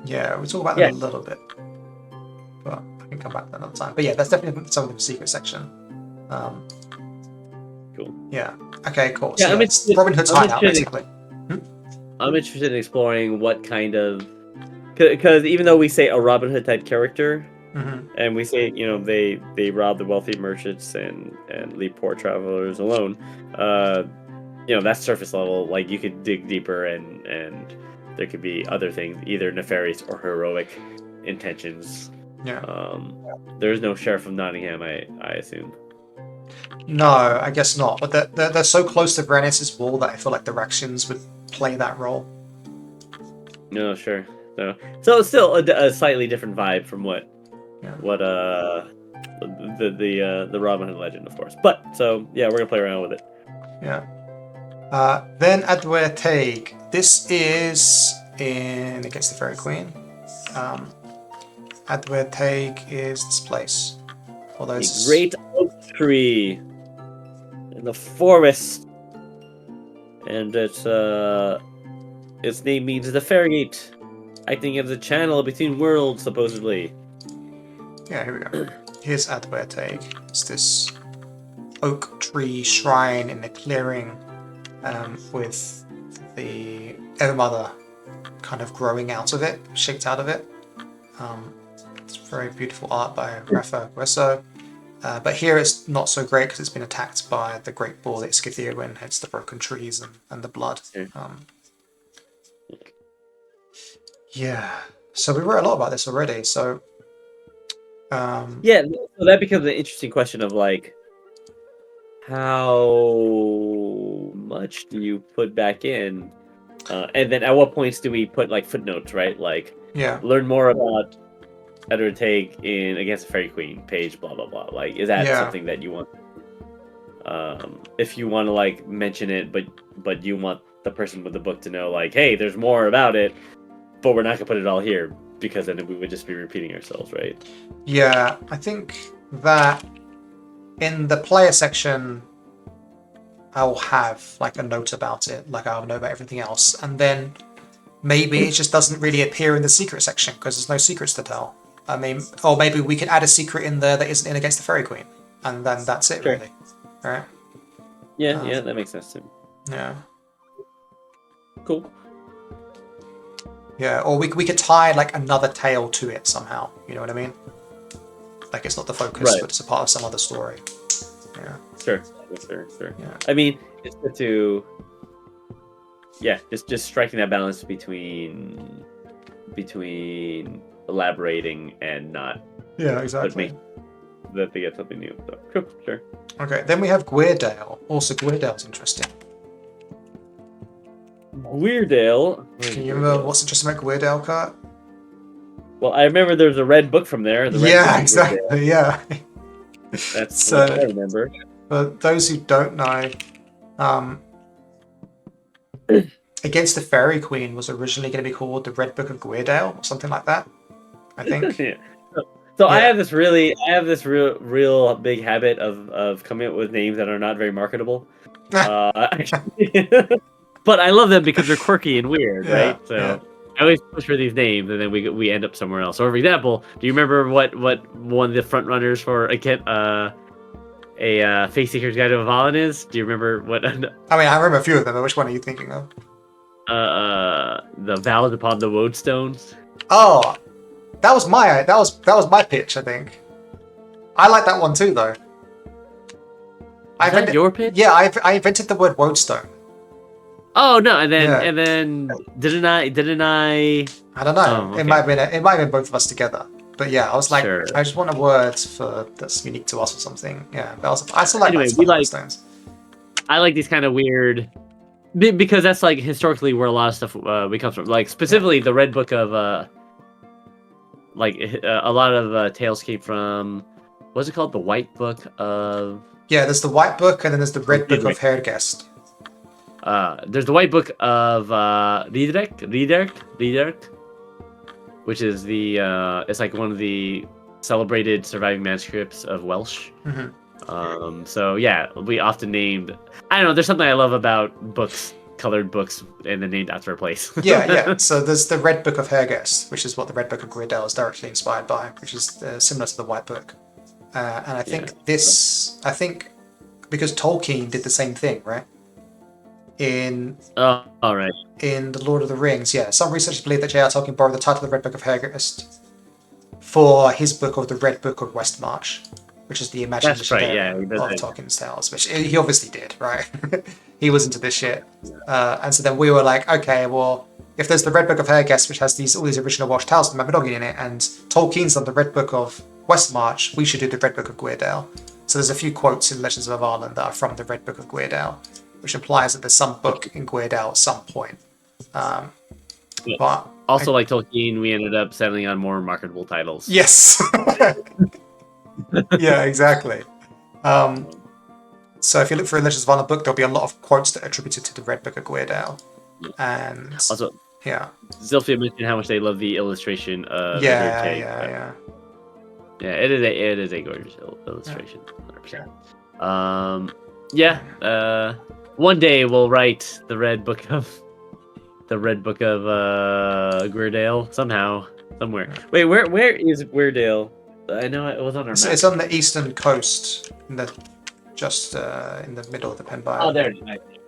Yeah, we'll talk about that a little bit, but I can come back to that another time. But yeah, that's definitely something in the secret section. Cool. Yeah. Okay. Cool. Yeah, So Robin Hood's hideout, basically. I'm interested in exploring what kind of, because even though we say a Robin Hood type character, and we say they rob the wealthy merchants and leave poor travelers alone, that's surface level. Like you could dig deeper and there could be other things, either nefarious or heroic intentions. Yeah. There's no Sheriff of Nottingham, I assume. No, I guess not. But they're so close to Brennus' wall that I feel like the Raxians would play that role. No, sure. So it's still a slightly different vibe from what the Robin Hood legend, of course. But so yeah, we're gonna play around with it. Yeah. Then Adwer Teig. This is in Against the Fairy Queen. Adwer Teig is this place. A great oak tree in the forest, and its name means the Fairgate, acting as a channel between worlds, supposedly. Yeah, here we go. Here's Adwer Teig. It's this oak tree shrine in the clearing, with the Evermother kind of growing out of it, shaped out of it. It's very beautiful art by Rafa Guesso. But here it's not so great because it's been attacked by the great boar that Scythiawin, hence the broken trees and the blood. Yeah. So we wrote a lot about this already. So yeah, so that becomes an interesting question of like, how much do you put back in, and then at what points do we put like footnotes, right? Like, learn more about Adwer Teig in Against the Fairy Queen, page blah blah blah. Like, is that something that you want? If you want to like mention it, but you want the person with the book to know, like, hey, there's more about it, but we're not gonna put it all here because then we would just be repeating ourselves, right? Yeah, I think that in the player section, I'll have like a note about it, like I'll know about everything else, and then maybe it just doesn't really appear in the secret section because there's no secrets to tell. I mean, or maybe we could add a secret in there that isn't in Against the Fairy Queen, and then that's it, really. All right? Yeah, that makes sense to me. Yeah. Cool. Yeah, or we could tie like another tale to it somehow. You know what I mean? Like it's not the focus, but it's a part of some other story. Yeah. Sure. Yeah. I mean, it's good to, just striking that balance between elaborating and not. Yeah, exactly. That they get something new. So, cool, sure. Okay, then we have Gwerdale. Also, Gwerdale's interesting. Gwerdale. Can you remember what's interesting about Gwerdale, Kurt? Well, I remember there's a red book from there. Exactly. Yeah. That's what I remember. For those who don't know, Against the Fairy Queen was originally going to be called the Red Book of Gwerdale or something like that, I think. So I have this real big habit of coming up with names that are not very marketable. But I love them because they're quirky and weird, right? So I always push for these names, and then we end up somewhere else. So, for example, do you remember what one of the front runners for a Face Seeker's Guide to Avallen is? Do you remember what? I mean, I remember a few of them, but which one are you thinking of? The Vows Upon the Wodestones. Oh, that was my pitch, I think. I like that one too, though. Is that your pitch? Yeah, I invented the word Wodestone. Oh no, and then didn't I? I don't know. Oh, okay. It might have been both of us together. But yeah, I was like, Sure. I just want a word for that's unique to us or something. Yeah, but I still like Anyway, Knights we of the like- Stones. I like these kind of weird, because that's like historically where a lot of stuff we come from. Like specifically the Red Book of a lot of tales came from. What's it called? The White Book of. Yeah, there's the White Book and then there's the Red Book of Diedrich. Hergest. There's the White Book of Diedrich, which is the it's like one of the celebrated surviving manuscripts of Welsh. Mm-hmm. So yeah, we often named. I don't know. There's something I love about books, colored books, and then named after a place. Yeah. So there's the Red Book of Hergest, which is what the Red Book of Guildhall is directly inspired by, which is similar to the White Book. And I think I think because Tolkien did the same thing, right? In All right. In The Lord of the Rings, yeah. Some researchers believe that J.R. Tolkien borrowed the title of the Red Book of Hergest for his book of the Red Book of Westmarch, which is the imagined That's right, yeah, of he does it. Tolkien's tales, which he obviously did, right? He was into this shit. And so then we were like, okay, well, if there's the Red Book of Hergest, which has all these original Welsh tales of the Mabinogion in it, and Tolkien's done the Red Book of Westmarch, we should do the Red Book of Guildhall. So there's a few quotes in Legends of Avallen that are from the Red Book of Guildhall, which implies that there's some book in Guildhall at some point. But Also, like Tolkien, we ended up settling on more marketable titles. yes. Yeah, exactly. So if you look for a Legends of Avallen book, there'll be a lot of quotes that are attributed to the Red Book of Guildhall. And Also, yeah. Zilphia mentioned how much they love the illustration of Yeah, Edward Cake, yeah. Yeah, it is a gorgeous illustration, 100%. Yeah. One day we'll write the Red Book of Guildhall somehow, somewhere. Wait, where is Guildhall? I know it was on our map. It's on the eastern coast, just in the middle of the Pen Baedd. Oh, there it is.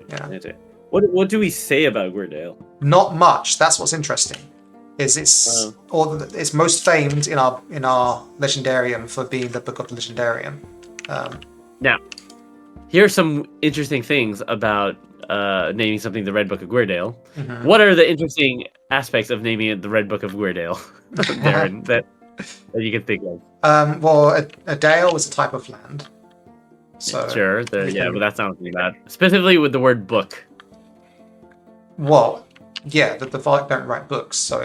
Yeah. That's it. What do we say about Guildhall? Not much. That's what's interesting. It's most famed in our legendarium for being the Book of the Legendarium. Now, here are some interesting things about naming something the Red Book of Guildhall. Mm-hmm. What are the interesting aspects of naming it the Red Book of Guildhall, Darren, that you can think of? Well, a dale is a type of land. So Sure, but that's not what I'm about. Specifically with the word book. Well, yeah, the Valak don't write books, so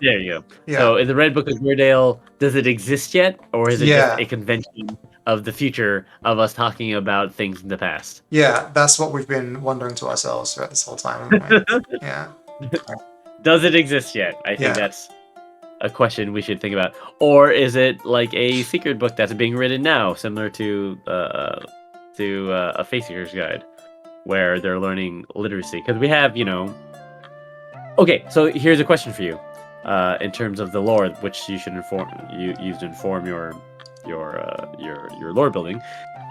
There you go. Yeah. So in the Red Book of Guildhall, does it exist yet? Or is it just a convention of the future of us talking about things in the past? Yeah, that's what we've been wondering to ourselves throughout this whole time, haven't we? Yeah. Does it exist yet? I think that's a question we should think about. Or is it like a secret book that's being written now, similar to a Faceseeker's Guide, where they're learning literacy? Because we have, Okay, so here's a question for you. In terms of the lore, which you should use to inform your lore building.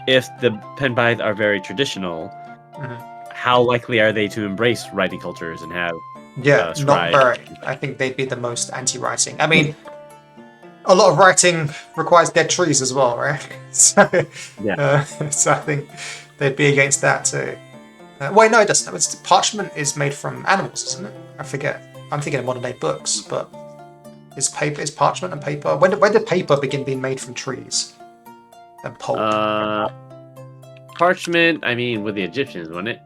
If the Pen Baedd are very traditional, how likely are they to embrace writing cultures and have not very. I think they'd be the most anti-writing. I mean, a lot of writing requires dead trees as well, right? So I think they'd be against that too. Wait, no, it doesn't. Parchment is made from animals, isn't it? I forget. I'm thinking of modern day books, but is parchment and paper? When did paper begin being made from trees and pulp? Parchment, I mean, with the Egyptians, wasn't it?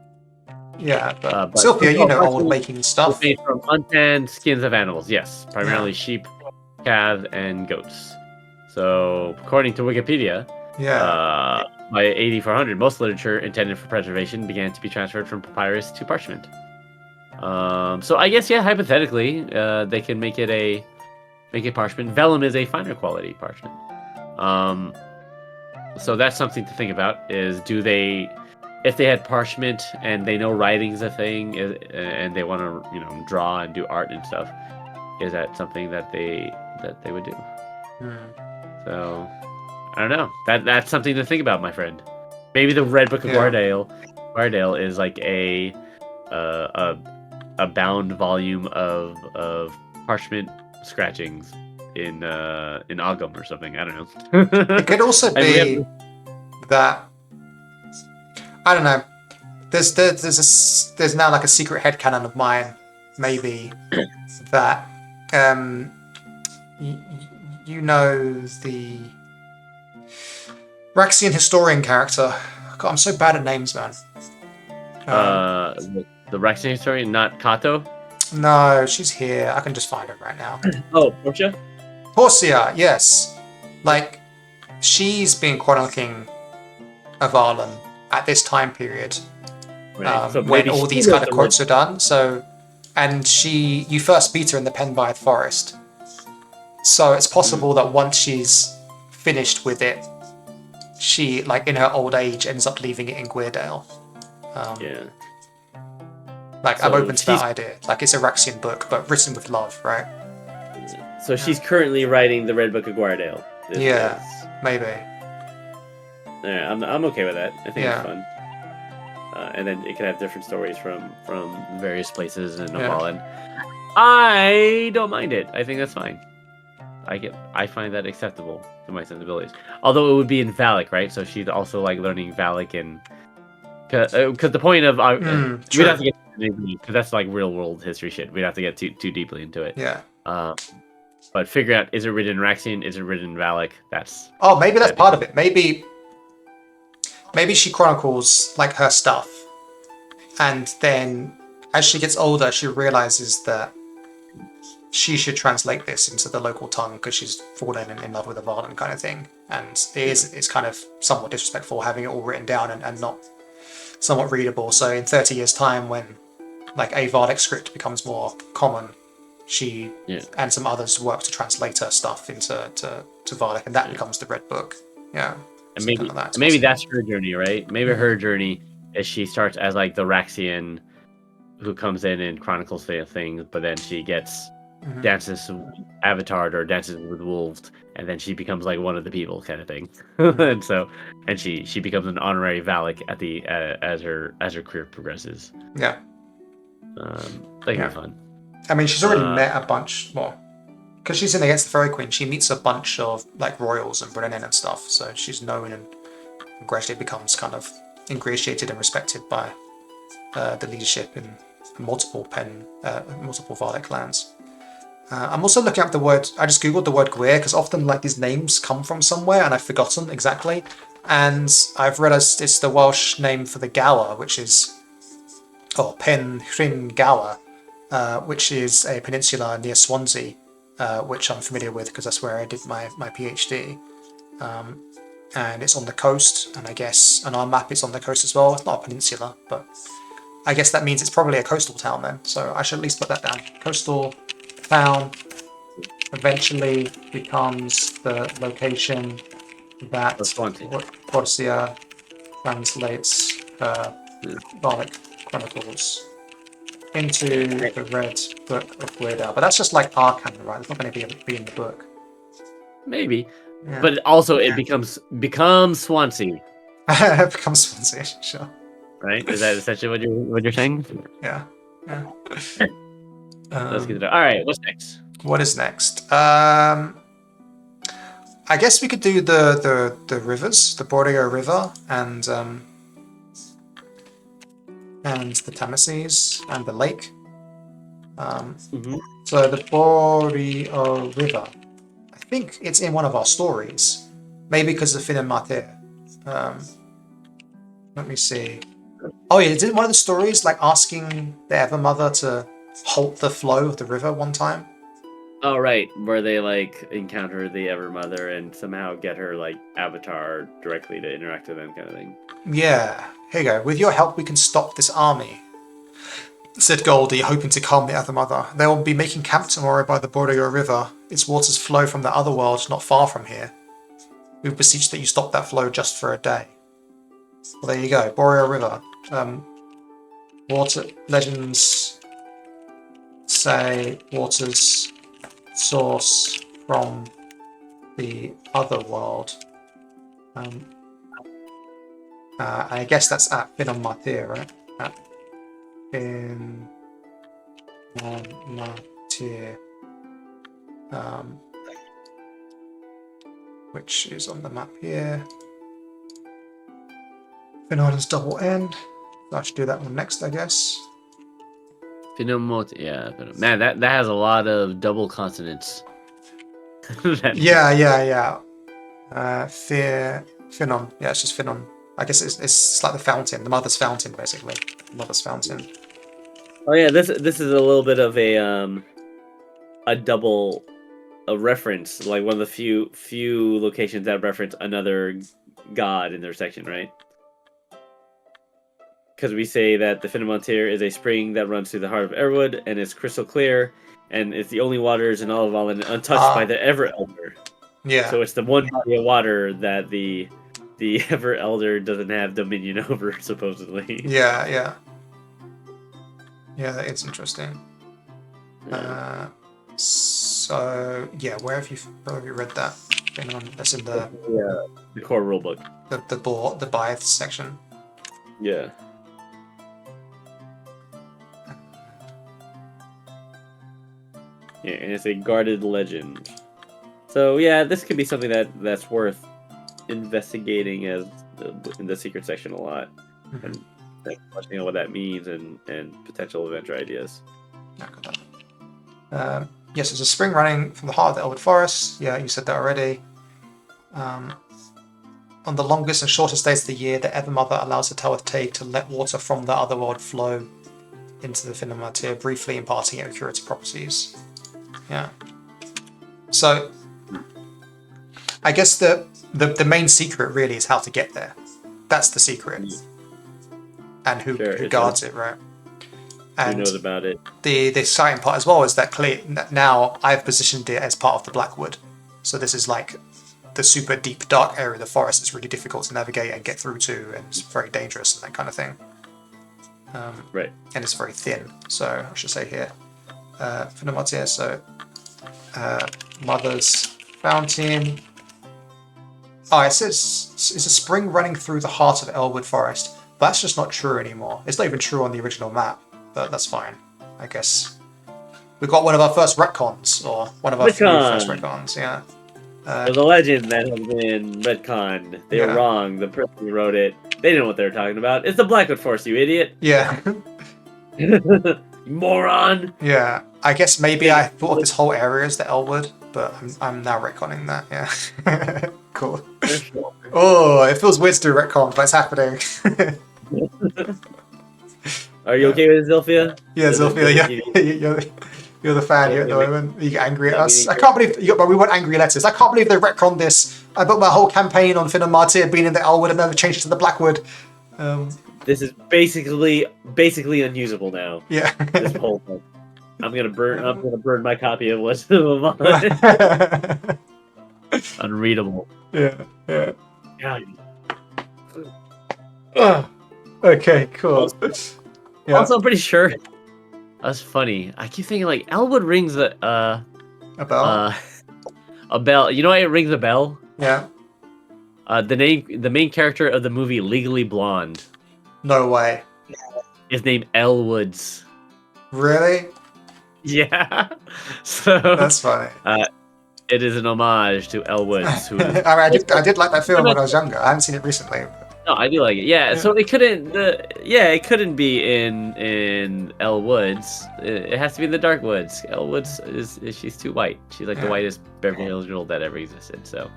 Yeah, but Sylvia, old making stuff. Made from untanned skins of animals, yes. Primarily sheep, calves, and goats. So, according to Wikipedia, by 8400, most literature intended for preservation began to be transferred from papyrus to parchment. So I guess hypothetically, they can make it parchment. Vellum is a finer quality parchment. So that's something to think about. Is if they had parchment and they know writing's a thing, and they want to draw and do art and stuff, is that something that they would do? So I don't know. That's something to think about, my friend. Maybe the Red Book of Guildhall is like a bound volume of parchment scratchings in Ogham or something. I don't know. It could also be that I don't know. There's now like a secret headcanon of mine, maybe that you know the Raxian historian character. God, I'm so bad at names, man. The Rexian historian, not Kato. No, she's here. I can just find her right now. Oh, Portia. Portia, yes. Like, she's been chronicling Avallen at this time period, Right. So when maybe all she these knows kind of the quotes are done. So, and you first meet her in the Pen Baedd forest. So it's possible that once she's finished with it, she, like in her old age, ends up leaving it in Gwerdale. Yeah. Like, So I'm open to that she's- idea. Like, it's a Raxian book, but written with love, right? So she's currently writing the Red Book of Guardale. Yeah. Maybe. Yeah, I'm okay with that. I think Yeah. it's fun. And then it can have different stories from various places in Yeah. Avallen. I don't mind it. I think that's fine. I find that acceptable to my sensibilities. Although it would be in Valak, right? So she's also like learning Valak and because the point of we'd true. have to get because that's like real world history shit. We'd have to get too deeply into it. Yeah. But figure out, is it written in Raxian? Is it written in Valak? That's Oh, maybe that's part of it. Maybe she chronicles like her stuff, and then as she gets older, she realizes that she should translate this into the local tongue because she's fallen in love with Avallen kind of thing. And it's kind of somewhat disrespectful having it all written down and not somewhat readable. So in 30 years' time, when like a Vardic script becomes more common, she and some others work to translate her stuff into Vardic, and that becomes the Red Book. Yeah. and maybe that's her journey, right? Maybe her journey is she starts as like the Raxian who comes in and chronicles things, but then she gets dances avatared or dances with wolves, and then she becomes like one of the people kind of thing. and she becomes an honorary Valak at the as her career progresses. Yeah. That can be fun. I mean, she's already met a bunch more. Because she's in Against the Fairy Queen, she meets a bunch of like royals and Brennan and stuff, so she's known and gradually becomes kind of ingratiated and respected by the leadership in multiple Vardic lands. I'm also looking up the word, I just googled the word Gwyr, because often like these names come from somewhere and I've forgotten exactly. And I've realised it's the Welsh name for the Gower, which is, Pen Gower, which is a peninsula near Swansea, which I'm familiar with because that's where I did my PhD. And it's on the coast, and I guess on our map it's on the coast as well. It's not a peninsula, but I guess that means it's probably a coastal town then. So I should at least put that down. Coastal town eventually becomes the location that Portia translates Vardic Chronicles into the Red Book of Weirdo. But that's just like Arcana, right? It's not going to be in the book. Maybe. Yeah. But also it becomes Swansea. It becomes Swansea, sure. Right? Is that essentially what you're saying? Yeah. Let's get it. All right, what's next? What is next? I guess we could do the rivers, the Bordeaux River and the Tamases and the lake. So the Bordeaux River, I think it's in one of our stories, maybe because of Finn and Martyr. Let me see. Oh yeah, didn't one of the stories like asking the Evermother to halt the flow of the river one time? Oh right, where they like encounter the Evermother and somehow get her like avatar directly to interact with them, kind of thing. Yeah, here you go. With your help, we can stop this army, said Goldie, hoping to calm the Evermother. They will be making camp tomorrow by the Bordeaux River. Its waters flow from the other world, not far from here. We beseech that you stop that flow just for a day. Well, there you go, Bordeaux River. Water legends say waters source from the other world. I guess that's at Finn on Martyr, right? At Finn on Martyr, which is on the map here. Finn Island's double N. I should do that one next, I guess. Yeah, man, that has a lot of double consonants. Yeah. Finon. Yeah, it's just Finon. I guess it's like the fountain, the mother's fountain, basically. Mother's fountain. Oh yeah, this is a little bit of a reference, like one of the few locations that reference another god in their section, right? Because we say that the Finnemontier is a spring that runs through the heart of Everwood, and it's crystal clear, and it's the only waters in all of Avallen untouched by the Ever Elder. Yeah. So it's the one body of water that the Ever Elder doesn't have dominion over, supposedly. Yeah, it's interesting. So yeah, where have you read that? That's in the core rulebook. The Baedd section. Yeah. Yeah, and it's a guarded legend. So yeah, this could be something that's worth investigating in the secret section a lot, and questioning what that means and potential adventure ideas. Yes, there's a spring running from the heart of the Elwood Forest. Yeah, you said that already. On the longest and shortest days of the year, the Evermother allows the Tower Take to let water from the other world flow into the Finnemontier, briefly imparting it curative properties. Yeah. So, I guess the main secret really is how to get there. That's the secret. And who guards it, right? And who knows about it? The exciting part as well is that now I've positioned it as part of the Blackwood. So this is like the super deep, dark area of the forest. It's really difficult to navigate and get through to, and it's very dangerous and that kind of thing. Right. And it's very thin. So I should say here, Finnemontier. So Mother's Fountain. Oh, it says it's a spring running through the heart of Elwood Forest. But that's just not true anymore. It's not even true on the original map, but that's fine, I guess. We got one of our first retcons, or one of our few first retcons, yeah. There's a legend that has been retconned. They were wrong. The person who wrote it, they didn't know what they were talking about. It's the Blackwood Forest, you idiot. Yeah. You moron. Yeah. I guess maybe I thought of this whole area as the Elwood, but I'm now retconning that, yeah. Cool. Oh, it feels weird to do retcon, but it's happening. Are you okay with it, Zilphia? Yeah, Zilphia, yeah. You're the fan here at the moment. You get angry at us. I can't believe... But we want angry letters. I can't believe they retconned this. I built my whole campaign on Finnemontier being in the Elwood and then they changed it to the Blackwood. This is basically unusable now. Yeah. This whole thing. I'm gonna burn my copy of what's unreadable. Yeah. God. Okay, cool. Also, I'm pretty sure that's funny. I keep thinking like Elwood rings a bell. A bell. You know why it rings a bell? Yeah. The main character of the movie Legally Blonde. No way. Is named Elwoods. Really? Yeah. So that's funny. It is an homage to Elwoods. Who is... I did like that film when I was younger. I haven't seen it recently. No, I do like it. Yeah, so it couldn't. It couldn't be in Elwoods. It has to be in the Dark Woods. Elwoods is she's too white. She's like the whitest Beverly Hills girl that ever existed. So,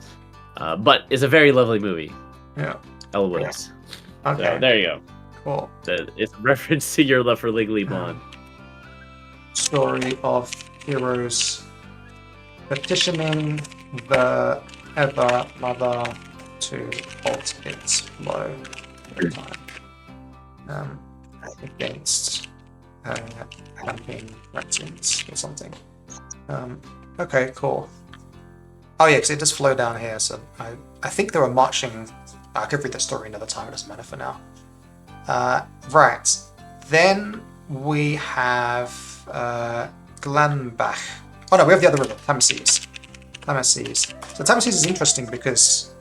but it's a very lovely movie. Yeah. Elwoods. Yeah. Okay. So, there you go. Cool. It's a reference to your love for Legally Blonde. Story of heroes petitioning the Ever Mother to halt its flow every time against camping reptilians or something. Okay, cool. Oh yeah, because it does flow down here, so I think they were marching. I could read the story another time, it doesn't matter for now. Right, then we have Glanbach. Oh no, we have the other river, Tameses. So Tameses is interesting because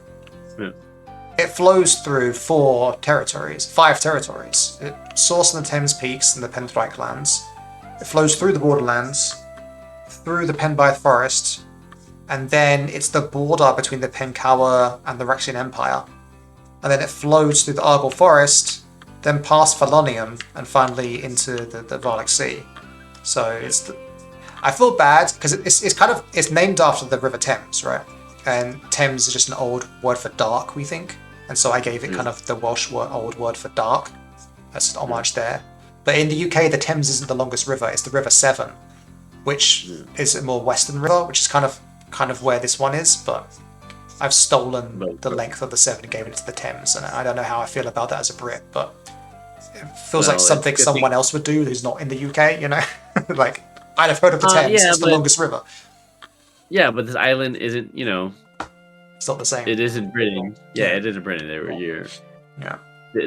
it flows through 5 territories. It's sourced in the Thames Peaks and the Pen Baedd lands. It flows through the borderlands, through the Pen Baedd forest, and then it's the border between the Penkawa and the Rexian Empire. And then it flows through the Argol forest, then past Falonium, and finally into the Varlic Sea. So it's I feel bad because it's named after the River Thames, right? And Thames is just an old word for dark, we think, and so I gave it kind of the Welsh old word for dark. That's an homage there. But in the UK, the Thames isn't the longest river; it's the River Severn, which is a more western river, which is kind of where this one is. But I've stolen the length of the Severn and gave it to the Thames, and I don't know how I feel about that as a Brit, but it feels like something someone else would do who's not in the UK. Like I'd have heard of the Thames. It's the longest river. Yeah, but this island isn't. It's not the same. It isn't Britain. Yeah, it isn't Britain. Yeah.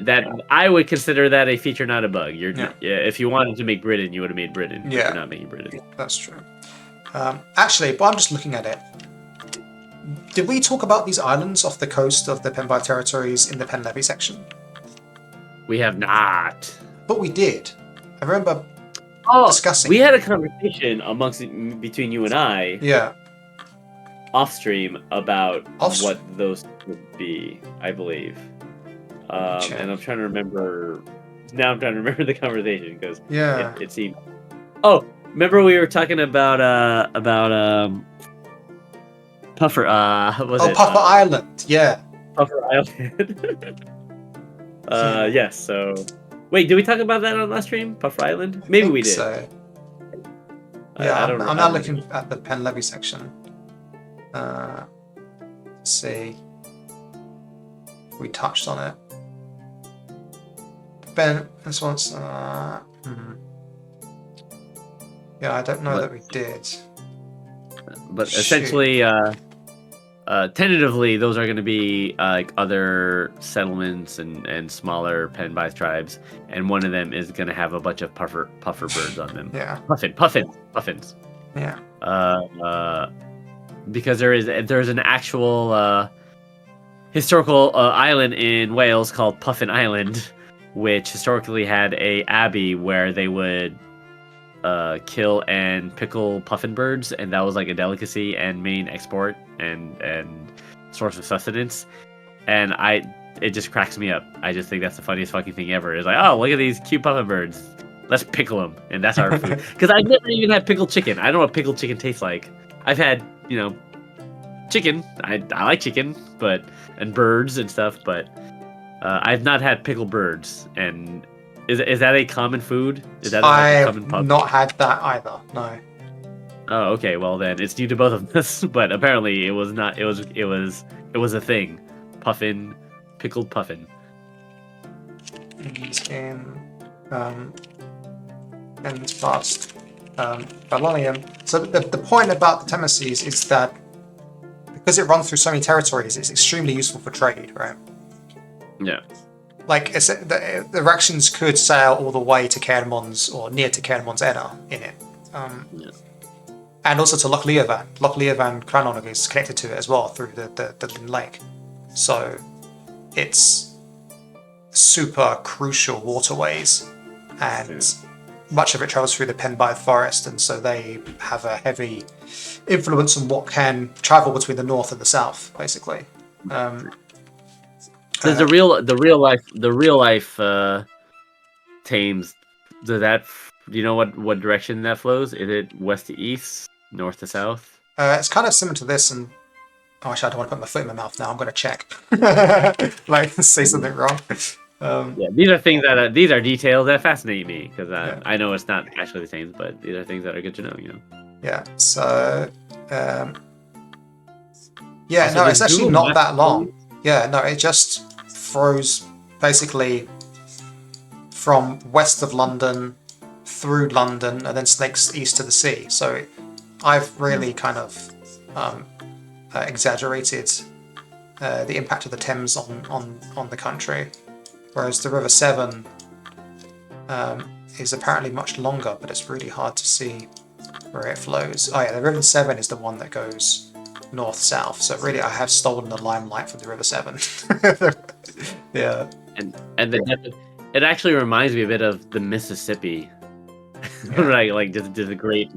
That I would consider that a feature, not a bug. If you wanted to make Britain, you would have made Britain. Yeah, you're not making Britain. That's true. Actually, but I'm just looking at it. Did we talk about these islands off the coast of the Pen Baedd territories in the Pen Levy section? We have not. But we did. I remember discussing. We had a conversation between you and I. Yeah. Off stream about what those would be, I believe. And I'm trying to remember. Now I'm trying to remember the conversation because it seemed. Oh, remember we were talking about Puffer. Puffer Island. Yeah. Puffer Island. Yes. So, wait, did we talk about that on last stream? Puffer Island? Maybe we did. So. Yeah, I'm now looking at the Pen Levy section. Let's see. We touched on it. This one's. Yeah, I don't know that we did. But essentially, tentatively, those are going to be like other settlements and smaller Pen Baedd tribes, and one of them is going to have a bunch of puffer birds on them. Yeah. Puffins. Yeah. Because there's an actual historical island in Wales called Puffin Island, which historically had a abbey where they would kill and pickle puffin birds, and that was like a delicacy and main export and source of sustenance. And it just cracks me up. I just think that's the funniest fucking thing ever. It's like, oh, look at these cute puffin birds. Let's pickle them, and that's our food. Because I've never even had pickled chicken. I don't know what pickled chicken tastes like. I've had, chicken. I like chicken, and birds and stuff, but I've not had pickled birds. And is that a common food? Is that a common pub? I've not had that either. No. Oh, okay. Well, then it's new to both of us. But apparently, it was not. It was a thing. Puffin, pickled puffin. In and past Avallen. So the point about the Thameses is that because it runs through so many territories, it's extremely useful for trade, right? Yeah. Like the Raxians could sail all the way to Caernarfon's or near to Caernarfon's Enna in it, and also to Loch Leovan. Loch Leovan Crannog is connected to it as well through the Lynn Lake, so it's super crucial waterways, and much of it travels through the Pen Baedd forest, and so they have a heavy influence on what can travel between the north and the south, basically. Does the real life Thames, do you know what direction that flows? Is it west to east, north to south? It's kind of similar to this, and actually I don't want to put my foot in my mouth now. I'm going to check, say something wrong. These are things these are details that fascinate me because I know it's not actually the same, but these are things that are good to know. Yeah. So. It's actually not that long. Yeah. No, it just throws basically from west of London through London and then snakes east to the sea. So I've really kind of exaggerated the impact of the Thames on the country. Whereas the River Severn is apparently much longer, but it's really hard to see where it flows. Oh yeah, the River Severn is the one that goes north-south. So really, I have stolen the limelight from the River Severn. Yeah. And it actually reminds me a bit of the Mississippi. Like just a great.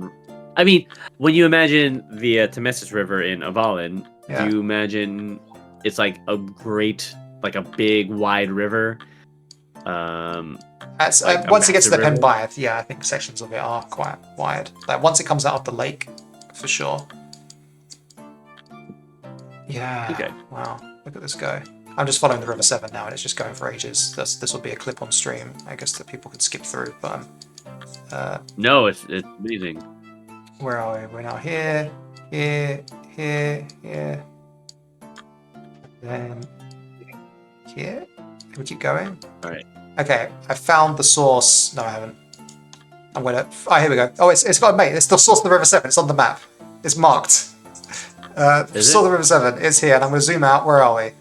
I mean, when you imagine the Temessus River in Avallen, do you imagine it's like a great, like a big wide river, As, Like a once it gets to the massive Pen river? Baedd, yeah, I think sections of it are quite wide. Like once it comes out of the lake, for sure. Yeah. Okay. Wow. Look at this go. I'm just following the River Severn now, and it's just going for ages. This will be a clip on stream, I guess, that people can skip through. But No, it's amazing. where are we? We're now here, here, here. Then here. Can we keep going? All right. Okay, I found the source. No, I haven't. I'm gonna. Oh, here we go. Oh, it's got a mate. It's the source of the River Severn. It's on the map. It's marked. Is Source of it? the River Severn. It's here, and I'm gonna zoom out. Where are we?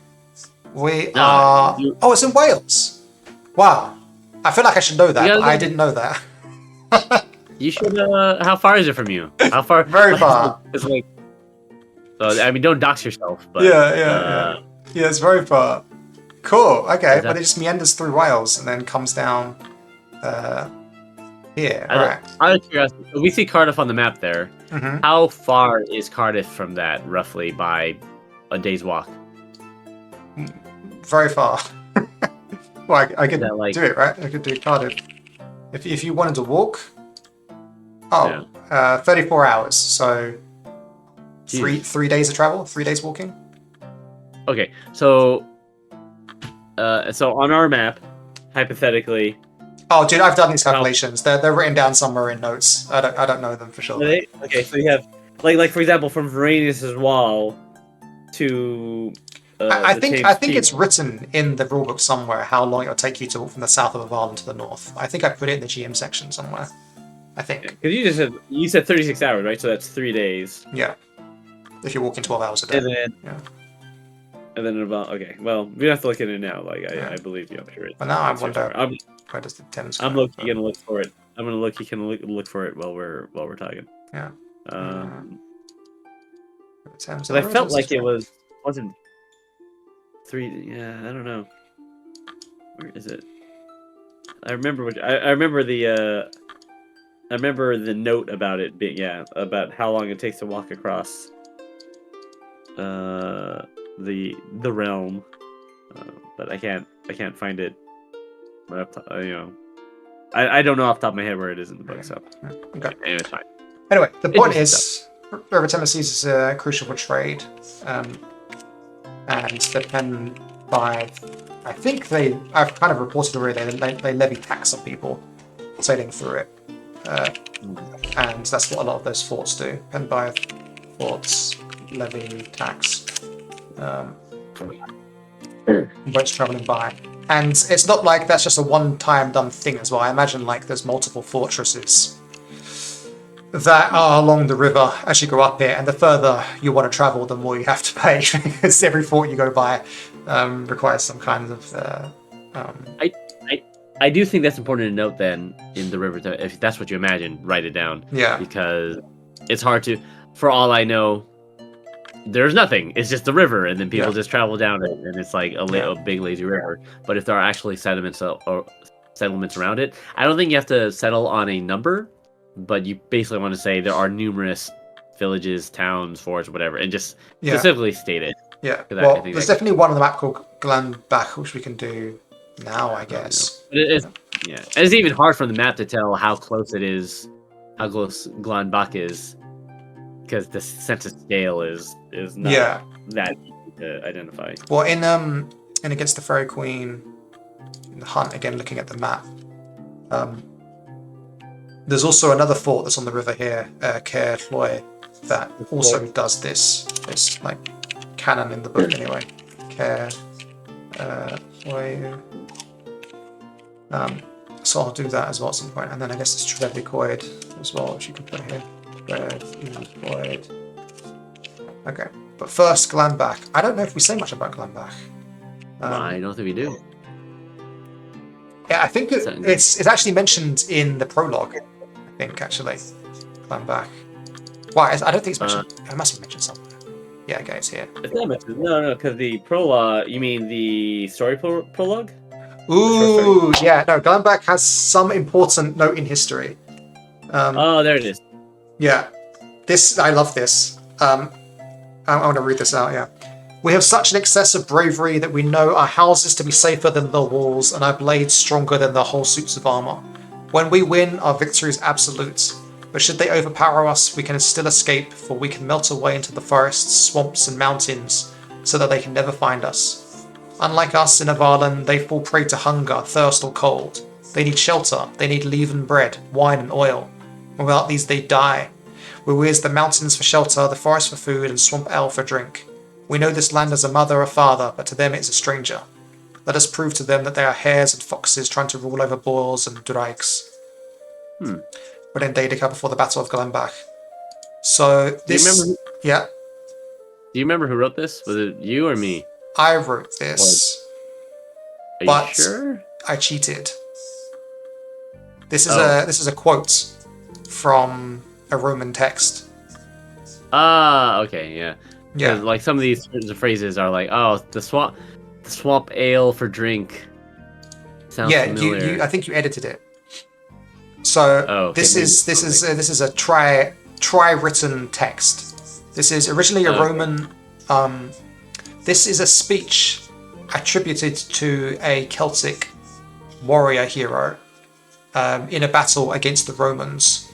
We No, are. you- Oh, it's in Wales. Wow. I feel like I should know that. Yeah, But I yeah. didn't know that. You should. How far is it from you? How far? Very far. It's like. I mean, don't dox yourself. But, Yeah, it's very far. Cool. Okay, Is that- but it just meanders through Wales and then comes down here. Right. Out of curiosity, we see Cardiff on the map there. hmm How far is Cardiff from that, roughly, by a day's walk? Very far. Well, I could that like- do it, right? I could do Cardiff. If you wanted to walk. Oh, 34 hours. So Jeez. three days of travel, 3 days walking. Okay, so on our map, hypothetically, Oh, dude, I've done these calculations. They're written down somewhere in notes. I don't know them for sure. are they? Okay, so you have like for example, from Varanus's Wall to. I the think Thames it's Peak. written in the rulebook somewhere how long it'll take you to walk from the south of Avallen to the north. I think I put it in the GM section somewhere. I think. Because you said 36 hours, right? So that's 3 days, Yeah. If you're walking 12 hours a day. and then Yeah. and then about okay. Well, we don't have to look at it now. Like Yeah. I believe you. I'm sure. But now I it's your wonder story. where does the Thames I'm go? low-key gonna look for it. I'm gonna look for it while we're talking. Yeah. The Thames. But I Where felt is like this it from? wasn't 3. Yeah, I don't know. Where is it? I remember I remember the note about it being about how long it takes to walk across the realm, but I can't find it. I don't know off the top of my head where it is in the book. So Okay. anyway, it's fine. Anyway, the point Interesting is, River Thames is crucial for trade, and the Pen Baedd. I think I've kind of reported already. They levy tax on people sailing through it, and that's what a lot of those forts do. Pen Baedd forts levy tax boats traveling by. And it's not like that's just a one-time done thing as well. I imagine like there's multiple fortresses that are along the river as you go up it, and the further you want to travel, the more you have to pay because every fort you go by requires some kind of. I do think that's important to note. Then in the river, if that's what you imagine, write it down. Yeah. Because it's hard to. For all I know, there's nothing. It's just the river, and then people just travel down it, and it's like a big lazy river. But if there are actually settlements around it, I don't think you have to settle on a number, but you basically want to say there are numerous villages, towns, forts, whatever, and just specifically state it. Yeah. 'Cause I Well, think there's that- definitely one on the map called Glenbach, which we can do now, I guess. But and it's even hard from the map to tell how close it is, how close Glenbach is, because the sense of scale is not that easy to identify. Well, in Against the Fairy Queen, in the hunt again, looking at the map, there's also another fort that's on the river here, Caer Lloy, that also does this. It's like canon in the book anyway. Caer Lloy. So I'll do that as well at some point, and then I guess it's Trevicoid as well, which you can put here. Trevicoid. Okay, but first Glenbach. I don't know if we say much about Glenbach. I don't think we do. Yeah, I think it's actually mentioned in the prologue. I think actually, Glenbach. Why? I don't think it's mentioned. It must be mentioned somewhere. Yeah, okay, it's here. It's not mentioned. No, because the prologue. You mean the story prologue? Ooh, yeah. No, Glenbach has some important note in history. Oh, there it is. Yeah, I love this. I want to read this out. Yeah, We have such an excess of bravery that we know our houses to be safer than the walls, and our blades stronger than the whole suits of armor. When we win, our victory is absolute. But should they overpower us, we can still escape, for we can melt away into the forests, swamps, and mountains, so that they can never find us. Unlike us in Avallen, they fall prey to hunger, thirst, or cold. They need shelter, they need leavened bread, wine, and oil. And without these, they die. We wears the mountains for shelter, the forest for food, and swamp ale for drink. We know this land as a mother or father, but to them it is a stranger. Let us prove to them that they are hares and foxes trying to rule over boars and drakes. But in Daedeka before the Battle of Glenbach. So this, Do you remember who wrote this? Was it you or me? I wrote this. Are but you sure? I cheated. This is a quote from a Roman text. Ah, okay, yeah. Yeah. Like some of these phrases are like, oh, the swamp ale for drink. Sounds familiar. I think you edited it. So this is a try-written text. This is originally a Roman. This is a speech attributed to a Celtic warrior hero in a battle against the Romans,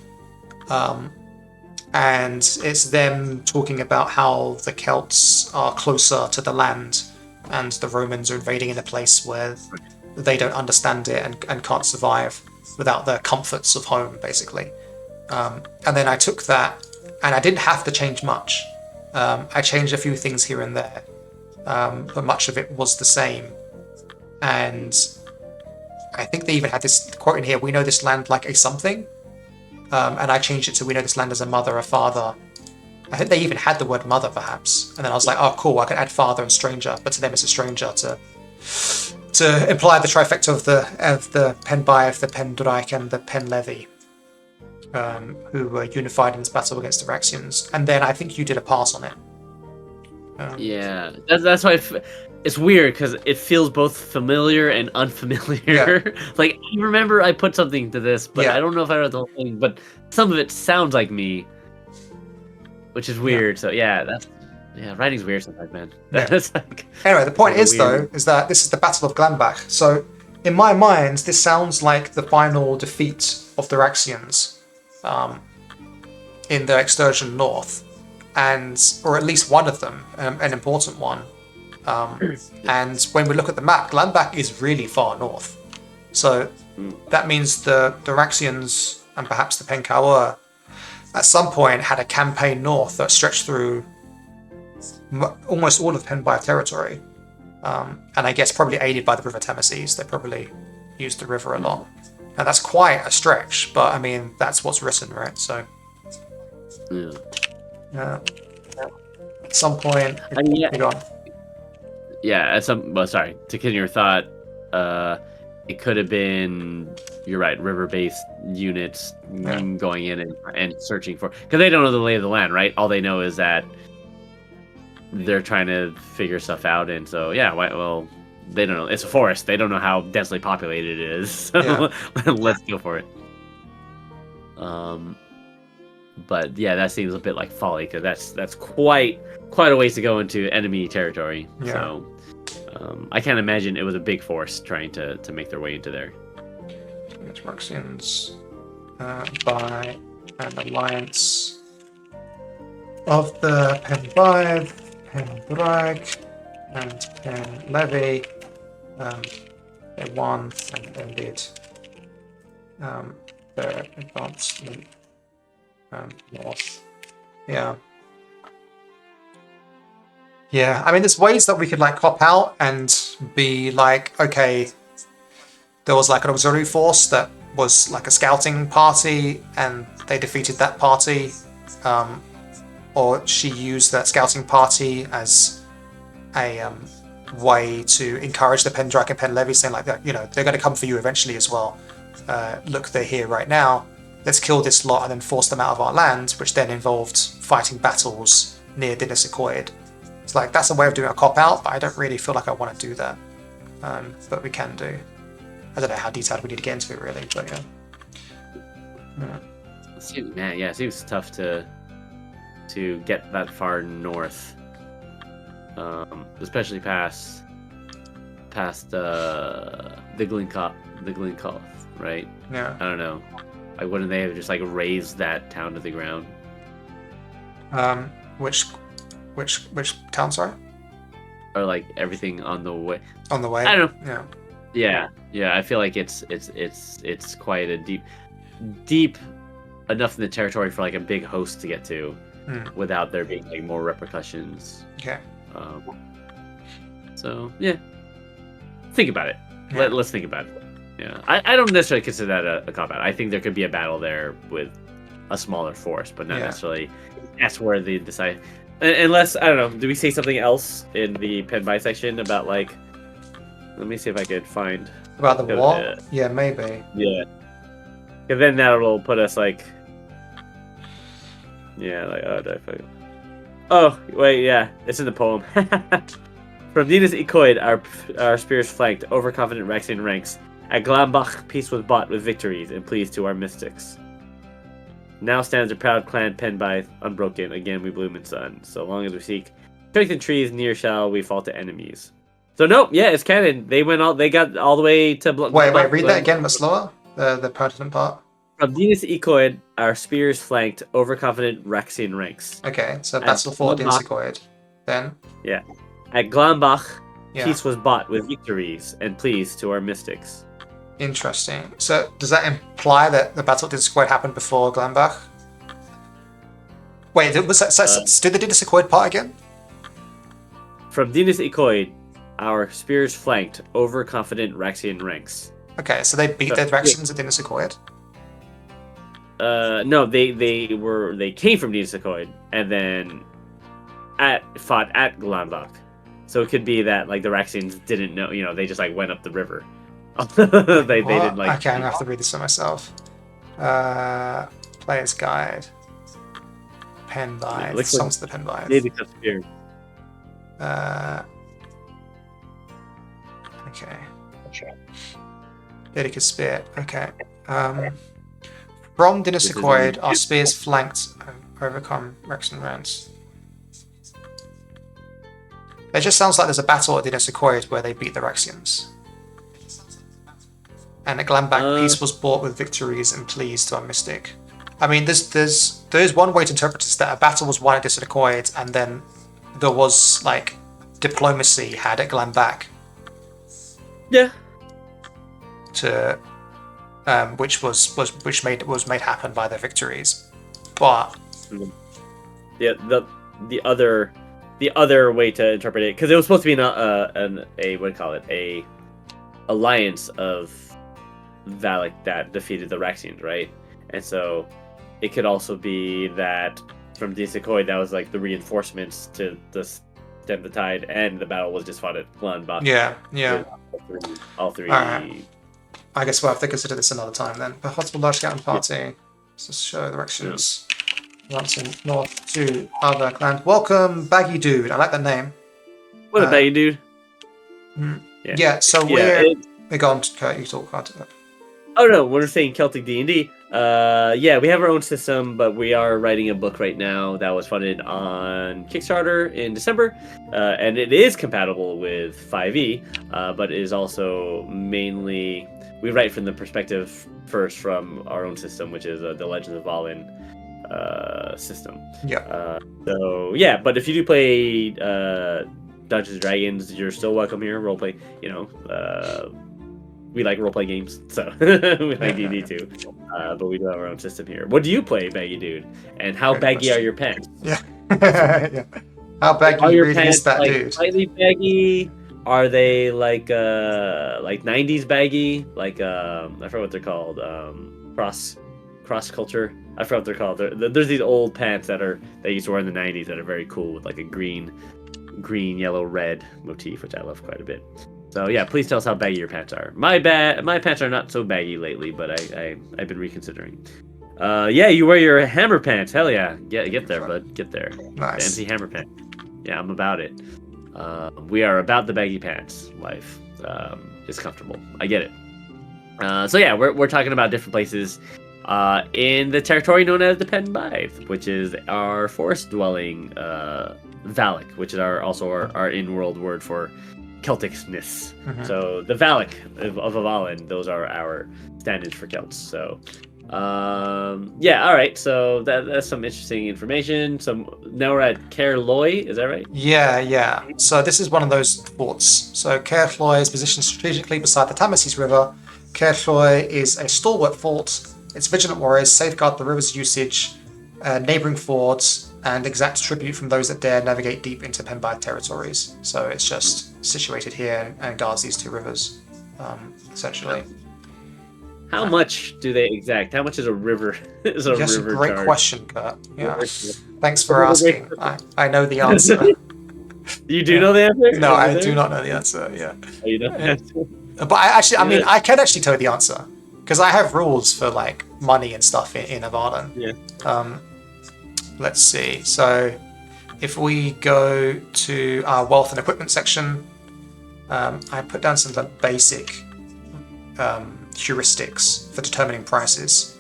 and it's them talking about how the Celts are closer to the land, and the Romans are invading in a place where they don't understand it and can't survive without the comforts of home, basically. And then I took that, and I didn't have to change much. I changed a few things here and there, but much of it was the same. And I think they even had this quote in here, we know this land like a something. And I changed it to we know this land as a mother, a father. I think they even had the word mother, perhaps. And then I was like, oh, cool, I can add father and stranger, but to them it's a stranger to imply the trifecta of the Pen Baedd, the Pen Baedd, and the Pen Levy, who were unified in this battle against the Raxians. And then I think you did a pass on it. Yeah, that's why it's weird, because it feels both familiar and unfamiliar. Yeah. Like, I remember I put something to this, but I don't know if I wrote the whole thing, but some of it sounds like me, which is weird. So writing's weird sometimes, man. That's like, anyway, the point is that this is the Battle of Glenbach. So in my mind, this sounds like the final defeat of the Raxians in their excursion north, or at least one of them, an important one. And when we look at the map, Glenbach is really far north. So that means the Raxians and perhaps the Penkaur at some point had a campaign north that stretched through almost all of Pen Baedd territory. And I guess probably aided by the River Thameses. They probably used the river a lot. And that's quite a stretch, but I mean, that's what's written, right? So, at some point, sorry, to continue your thought, it could have been, you're right, river-based units going in and searching for, because they don't know the lay of the land, right? All they know is that they're trying to figure stuff out, and so they don't know. It's a forest. They don't know how densely populated it is. So let's go for it. But yeah, that seems a bit like folly, because that's quite a ways to go into enemy territory. Yeah. So I can't imagine it was a big force trying to make their way into there. Raxians by an alliance of the Pen Baedd, Pen Baedd, and Pen Levy. They won and ended their advancement north. Yeah. I mean, there's ways that we could like cop out and be like, okay, there was like an auxiliary force that was like a scouting party, and they defeated that party. Or she used that scouting party as a way to encourage the Pendrake and Pen Levy, saying like, that, they're going to come for you eventually as well. Look, they're here right now. Let's kill this lot and then force them out of our land, which then involved fighting battles near Dinas Icoed. It's like, that's a way of doing a cop-out, but I don't really feel like I want to do that. But we can do. I don't know how detailed we need to get into it, really, but It seems tough to get that far north. especially past the Glencoth, right? Yeah. I don't know. Like, wouldn't they have just like razed that town to the ground? Which town? Sorry. Or like everything on the way? On the way. I don't know. Yeah. Yeah. I feel like it's quite a deep enough in the territory for like a big host to get to, without there being like more repercussions. Okay. So yeah, think about it. Yeah. Let's think about it. Yeah, I don't necessarily consider that a cop out. I think there could be a battle there with a smaller force, but not necessarily. That's where they decide. Unless, I don't know. Do we say something else in the Pen Baedd section about like? Let me see if I could find about the wall. Yeah, maybe. Yeah. Because then that'll put us like. Yeah, like oh wait, yeah, it's in the poem. From Dinas Ecoid, our spears flanked, overconfident Rexian ranks. At Glambach, peace was bought with victories, and pleased to our mystics. Now stands a proud clan Pen Baedd, unbroken. Again we bloom in sun. So long as we seek strength in trees, near shall we fall to enemies. So nope, yeah, it's canon. They got all the way to. Wait, read that again, but slower. The pertinent part. From Dinas Ecoid, our spears flanked, overconfident Rexian ranks. Okay, so battle for Dinas Ecoid. Then. Yeah. At Glambach, Yeah. Peace was bought with victories, and pleased to our mystics. Interesting. So does that imply that the battle of Dinas Ecoid happened before Glambach? Wait, did the Dinas Ecoid part again? From Dinas Ecoid, our spears flanked, overconfident Rexian ranks. Okay, so they beat the Rexians at Dinas Ecoid? No, they came from Dinas Ecoid, and then fought at Glambach. So it could be that like the Rexians didn't know, they just like went up the river. they didn't like. Okay, I'm gonna have to read this for myself. Player's Guide. Pen Baedd. Songs of the Pen Baedd. Okay. Baedicus Spear. Okay. From Dinas Ecoid, our spears flanked and overcome Rexian ranks. It just sounds like there's a battle at Dinas Ecoid where they beat the Rexians. And at Glambach, peace was bought with victories and pleased to our mystic. I mean, there's one way to interpret this, that a battle was won at Dinas Ecoid, and then there was like diplomacy had at Glambach. Yeah. To which was made happen by their victories, but yeah, the other way to interpret it, because it was supposed to be what do you call it, a alliance of Valak that defeated the Rexians, right? And so it could also be that from Dinas Ecoid that was like the reinforcements to stem the tide, and the battle was just fought at Glambach. Yeah. All three. Right. I guess we'll have to consider this another time then. But Hotspur Large Scouting Party. Let's just show directions. Lancing north to other clans. Welcome, Baggy Dude. I like that name. What a Baggy Dude. Yeah, so we're going to Kurt, you talk about it. Oh no, we're saying Celtic D&D. Yeah, we have our own system, but we are writing a book right now that was funded on Kickstarter in December, and it is compatible with 5e, but it is also mainly we write from the perspective first from our own system, which is the Legends of Avallen system. Yeah. So yeah, but if you do play Dungeons and Dragons, you're still welcome here. Roleplay, we like roleplay games, so we like D&D too. But we do have our own system here. What do you play, Baggy Dude? And how baggy are your pants? Yeah. Yeah. How baggy are your really pants is that like dude? Slightly baggy? Are they like 90s baggy? Like I forget what they're called. Cross culture. I forgot what they're called. There's these old pants that they used to wear in the 90s that are very cool with like a green, yellow, red motif, which I love quite a bit. So yeah, please tell us how baggy your pants are. My pants are not so baggy lately, but I've been reconsidering. Yeah, you wear your hammer pants. Hell yeah, get there, bud. Get there. Nice. The MC hammer pants. Yeah, I'm about it. We are about the baggy pants life. It's comfortable. I get it. So yeah, we're talking about different places in the territory known as the Pen Baedd, which is our forest dwelling Valak, which is our in-world word for Celticness. Mhm. So the Valak of Avallen, those are our stand-ins for Celts. So yeah, all right. So that's some interesting information. Now we're at Caer Loy, is that right? Yeah. So this is one of those forts. So Caer Loy is positioned strategically beside the Tamasis River. Caer Loy is a stalwart fort. Its vigilant warriors safeguard the river's usage, neighbouring fords, and exact tribute from those that dare navigate deep into Pen Baedd territories. So it's just situated here and guards these two rivers, essentially. How much do they exact? How much is a river? Yes, River great charge? question, Kurt. Yeah, thanks for asking. I know the answer. You do know the answer? No, Over I there? do not know the answer. Yeah, Oh, you don't have to. but I mean, I can actually tell you the answer because I have rules for like money and stuff in Avallen. Yeah. Let's see. So if we go to our wealth and equipment section, I put down some of the basic heuristics for determining prices.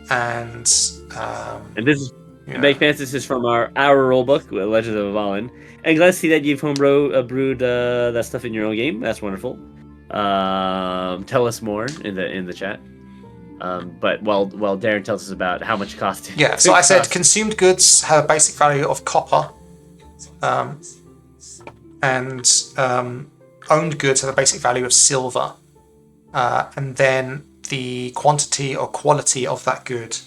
And this is make this is from our rulebook, Legends of Avallen. And glad to see that you've brewed that stuff in your own game. That's wonderful. Tell us more in the chat. But while Darren tells us about how much it costs. Yeah, so I said consumed goods have a basic value of copper, and owned goods have a basic value of silver, and then the quantity or quality of that good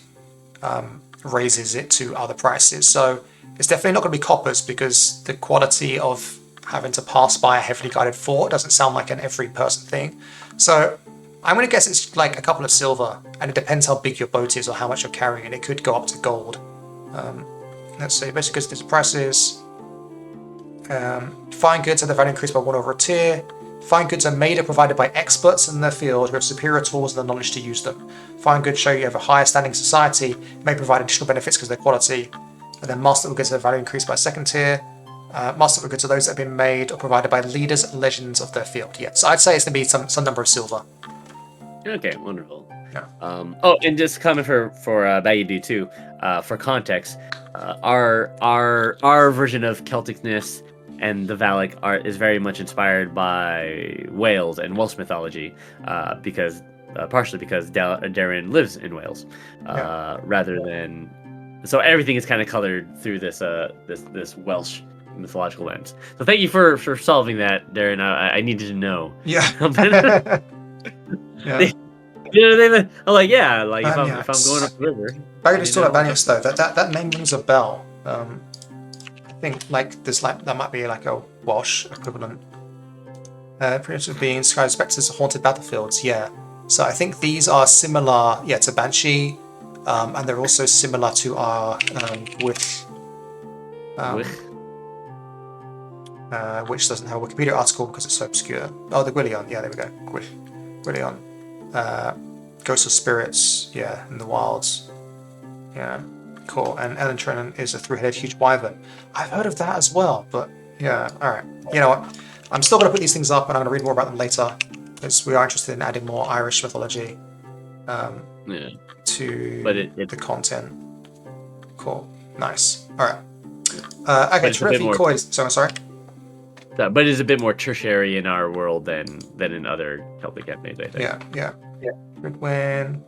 raises it to other prices. So it's definitely not going to be coppers because the quality of having to pass by a heavily guarded fort doesn't sound like an every person thing. So I'm going to guess it's like a couple of silver, and it depends how big your boat is or how much you're carrying, and it could go up to gold. Let's see, basic goods, these prices. Fine goods have their value increased by 1 over a tier. Fine goods are made or provided by experts in their field who have superior tools and the knowledge to use them. Fine goods show you have a higher standing society, may provide additional benefits because of their quality. And then masterful goods have their value increased by 2nd tier. Masterful goods are those that have been made or provided by leaders and legends of their field. Yeah, so I'd say it's going to be some number of silver. Okay, wonderful. Yeah. Oh, and just a comment for Baedd too. For context, our version of Celticness and the Valak art is very much inspired by Wales and Welsh mythology, partially because Darren lives in Wales, rather than. So everything is kind of colored through this Welsh mythological lens. So thank you for solving that, Darren. I needed to know. Yeah. Yeah. I'm like, yeah, like if I'm going up the river. Back to talk about Baniacs though, that name rings a bell. I think like there's like that might be like a Welsh equivalent. Primitive beings, sky specters, haunted battlefields. Yeah. So I think these are similar, to Banshee, and they're also similar to our Gwych. Which doesn't have a Wikipedia article because it's so obscure. Oh, the Gwyllion. Yeah, there we go. Gwyllion. Ghosts of Spirits, in the wilds. Yeah, cool. And Ellen Trennan is a 3-headed huge wyvern. I've heard of that as well, but alright. You know what? I'm still going to put these things up and I'm going to read more about them later because we are interested in adding more Irish mythology to the content. Cool. Nice. Alright. Okay, terrific coins. Sorry. But it's a bit more tertiary in our world than in other Celtic campaigns, I think. Yeah. Good win.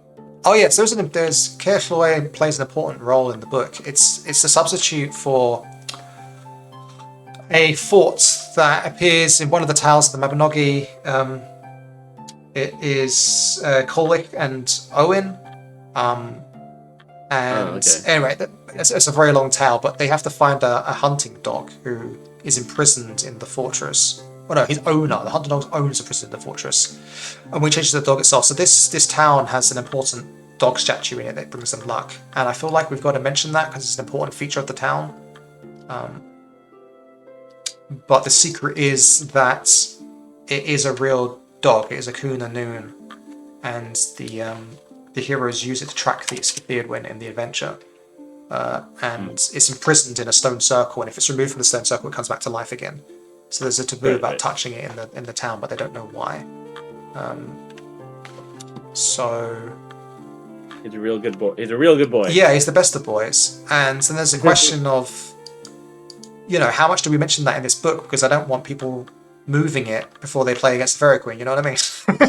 Oh yeah, so there's Caer Loy plays an important role in the book. It's a substitute for a fort that appears in one of the tales of the Mabinogi. It is Colwick and Owen. Anyway, it's a very long tale, but they have to find a hunting dog who is imprisoned in the fortress. Well, no, his owner, the hunting dog owns a prison in the fortress, and we change the dog itself. So this town has an important dog statue in it that brings them luck, and I feel like we've got to mention that because it's an important feature of the town. But the secret is that it is a real dog. It is a Cúna Noon, and the heroes use it to track the Theodwyn in the adventure. And it's imprisoned in a stone circle, and if it's removed from the stone circle, it comes back to life again. So there's a taboo about touching it in the town, but they don't know why. So he's a real good boy. He's a real good boy. Yeah, he's the best of boys. And then there's a question of how much do we mention that in this book? Because I don't want people moving it before they play against the Fairy Queen. You know what I mean?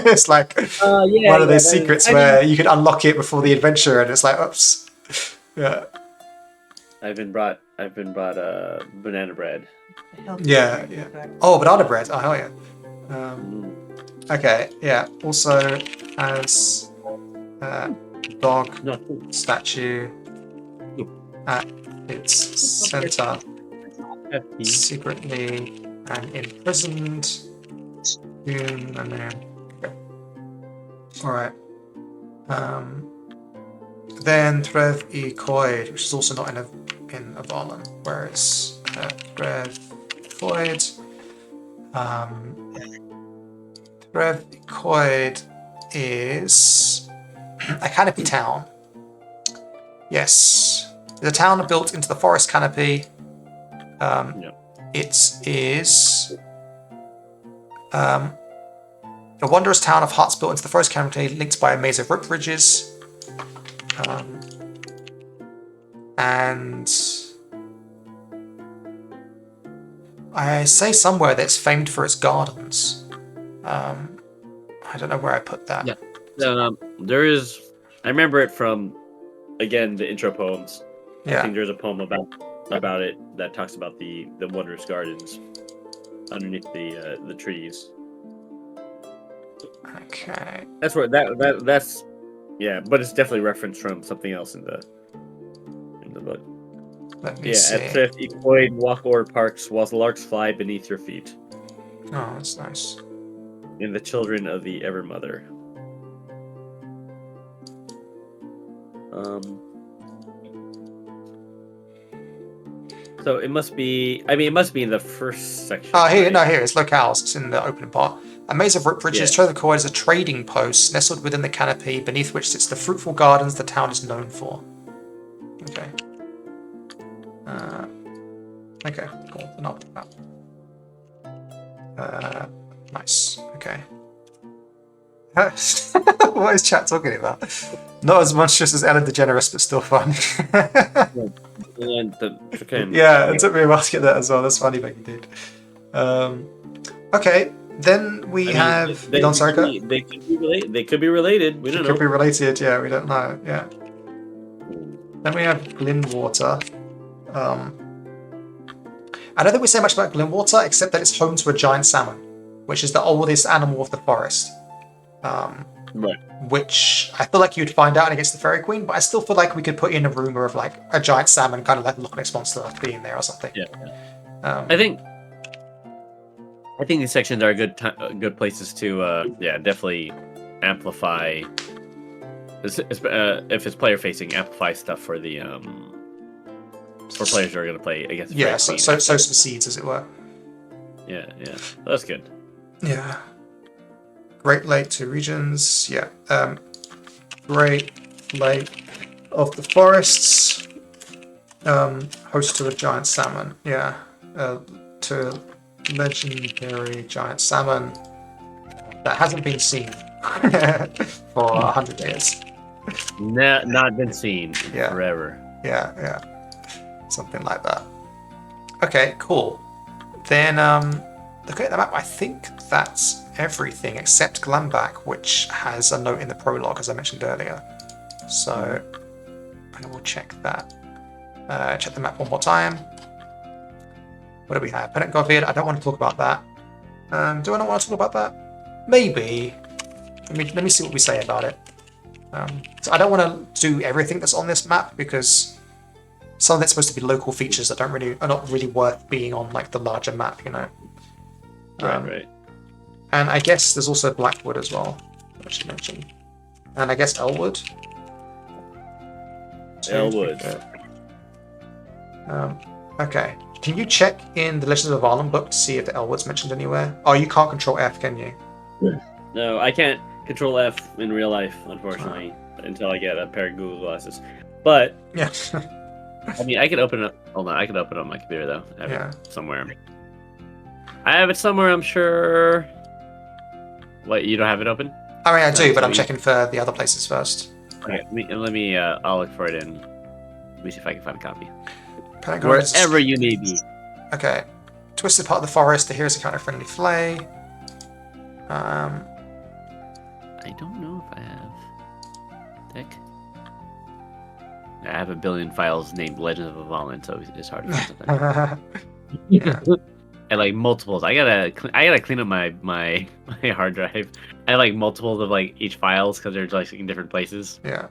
It's like one of those secrets where you could unlock it before the adventure, and it's like, oops. Yeah. I've been brought banana bread. Yeah. Oh, banana bread. Oh, hell yeah. Okay, yeah. Also has dog statue at its center, secretly and imprisoned. And then, okay. All right. Then Trev E. Coyd, which is also not in Avallen. Where is Trev Coyd? Trev E. Coyd is a canopy town. Yes. The town built into the forest canopy. It is a wondrous town of huts built into the forest canopy, linked by a maze of rope bridges. And I say somewhere that it's famed for its gardens. I don't know where I put that. Yeah. There is. I remember it from, again, the intro poems. Yeah. I think there's a poem about it that talks about the wondrous gardens underneath the trees. Okay. That's where that's yeah, but it's definitely referenced from something else in the book. Let me see. At Thrift, Ecoid, walk o'er parks, whilst the larks fly beneath your feet. Oh, that's nice. In the children of the Ever Mother. So it must be. I mean, it must be in the first section. Oh, here, right? No, here it's locales. It's in the opening part. A maze of rope bridges, Trev Coyd is a trading post nestled within the canopy, beneath which sits the fruitful gardens the town is known for. Okay. Okay, cool. Not that. Nice. Okay. What is chat talking about? Not as monstrous as Ellen DeGeneres, but still fun. Yeah, it took me a while to get that as well. That's funny that you did. Okay, then we have. They could be related. They could be related. We don't know. Could be related. Yeah, we don't know. Yeah. Then we have Glenwater. I don't think we say much about Glenwater, except that it's home to a giant salmon, which is the oldest animal of the forest. Right. Which I feel like you'd find out against the Fairy Queen, but I still feel like we could put in a rumor of like a giant salmon, kind of like the Loch Ness monster being there or something. Yeah. I think these sections are good places to definitely amplify. If it's player facing, amplify stuff for the for players who are going to play against. Yeah, so some seeds, as it were. Yeah, that's good. Yeah. Great Lake, 2 regions. Yeah. Great Lake of the Forests. Host to a giant salmon. Yeah. To legendary giant salmon that hasn't been seen for 100 years. Not been seen forever. Yeah. Something like that. Okay, cool. Then, looking at the map, I think that's everything except Glambach, which has a note in the prologue, as I mentioned earlier. So, I will check that. Check the map one more time. What do we have? Pen Baedd. I don't want to talk about that. Do I not want to talk about that? Maybe. Let me see what we say about it. So I don't want to do everything that's on this map, because some of it's supposed to be local features that are not really worth being on like the larger map, you know. Right. And I guess there's also Blackwood as well, I should mention. And I guess Elwood. Okay. Can you check in the Legends of Avallen book to see if the Elwood's mentioned anywhere? Oh, you can't control F, can you? No, I can't control F in real life, unfortunately, until I get a pair of Google glasses. But yeah. I mean, I could open it. Hold on, I could open it on my computer though. I have it somewhere. I have it somewhere, I'm sure. What, you don't have it open? I mean, I do, but I'm checking for the other places first. Okay, let me. I'll look for it in. Let me see if I can find a copy. Pentagon Wherever you may be. Okay. Twisted part of the forest. The hero's encounter friendly flay. I don't know if I have. Heck. I have a billion files named Legends of Avallen, so it's hard to find something. Yeah. And like multiples. I gotta clean up my hard drive. I have like multiples of like each files because they're like in different places. Yeah.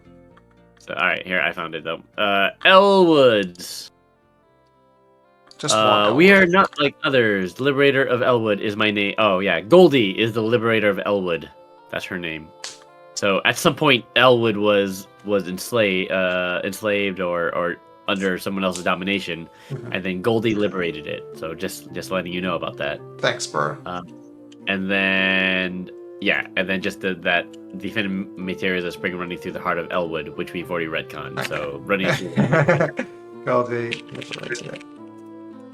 So all right, here I found it though. Elwoods. Just one. We are not like others. Liberator of Elwood is my name. Oh yeah, Goldie is the Liberator of Elwood. That's her name. So at some point, Elwood was enslaved or under someone else's domination, and then Goldie liberated it. So just letting you know about that. Thanks, bro. And then just that defending materials of spring running through the heart of Elwood, which we've already retconned. Okay. So running through Goldie liberated it.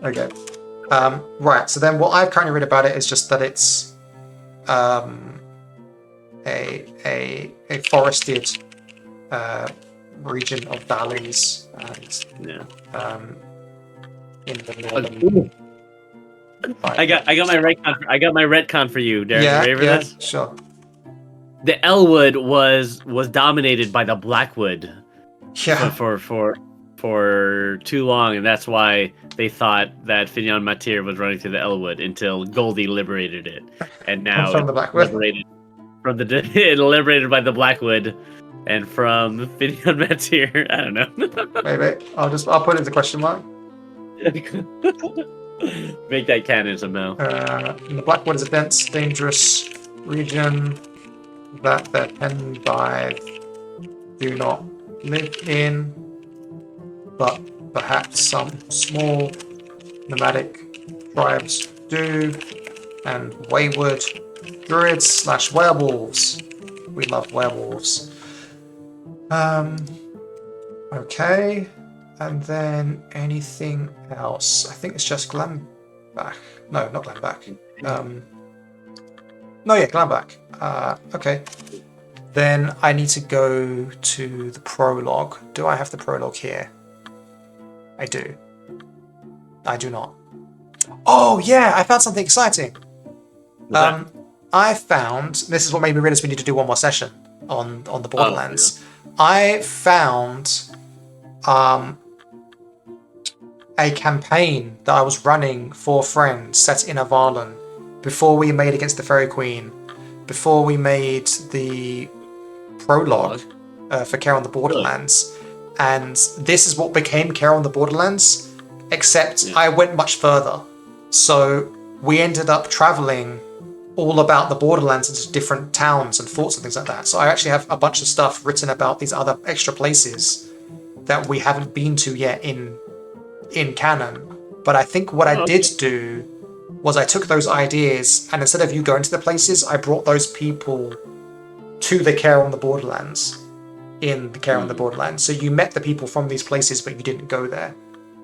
Okay. Right. So then, what I've currently read about it is just that it's a forested region of valleys and in the northern. I got my retcon for you, Derek. Yeah, you ready for this? Sure. The Elwood was dominated by the Blackwood. Yeah. For too long, and that's why they thought that Finian Matir was running through the Elwood until Goldie liberated it, and now from the Blackwood. Liberated by the Blackwood, and from Finian Matir. I don't know. Maybe I'll put it as a question mark. Make that canon somehow. The Blackwood is a dense, dangerous region that the Pen Baedd do not live in, but perhaps some small nomadic tribes do, and wayward druids / werewolves. We love werewolves. Okay, and then anything else? I think it's just Glambach. No, not Glambach. Glambach. Okay. Then I need to go to the prologue. Do I have the prologue here? I do. I do not. Oh yeah, I found something exciting. I found, this is what made me realize we need to do one more session on the Borderlands. Oh, yeah. I found a campaign that I was running for friends set in Avallen before we made Against the Fairy Queen, before we made the prologue for Care on the Borderlands. And this is what became Care on the Borderlands, except I went much further. So we ended up traveling all about the Borderlands into different towns and forts and things like that. So I actually have a bunch of stuff written about these other extra places that we haven't been to yet in canon. But I think what I did do was I took those ideas, and instead of you going to the places, I brought those people to the Care on the Borderlands. In the Care on the Borderlands. So you met the people from these places, but you didn't go there.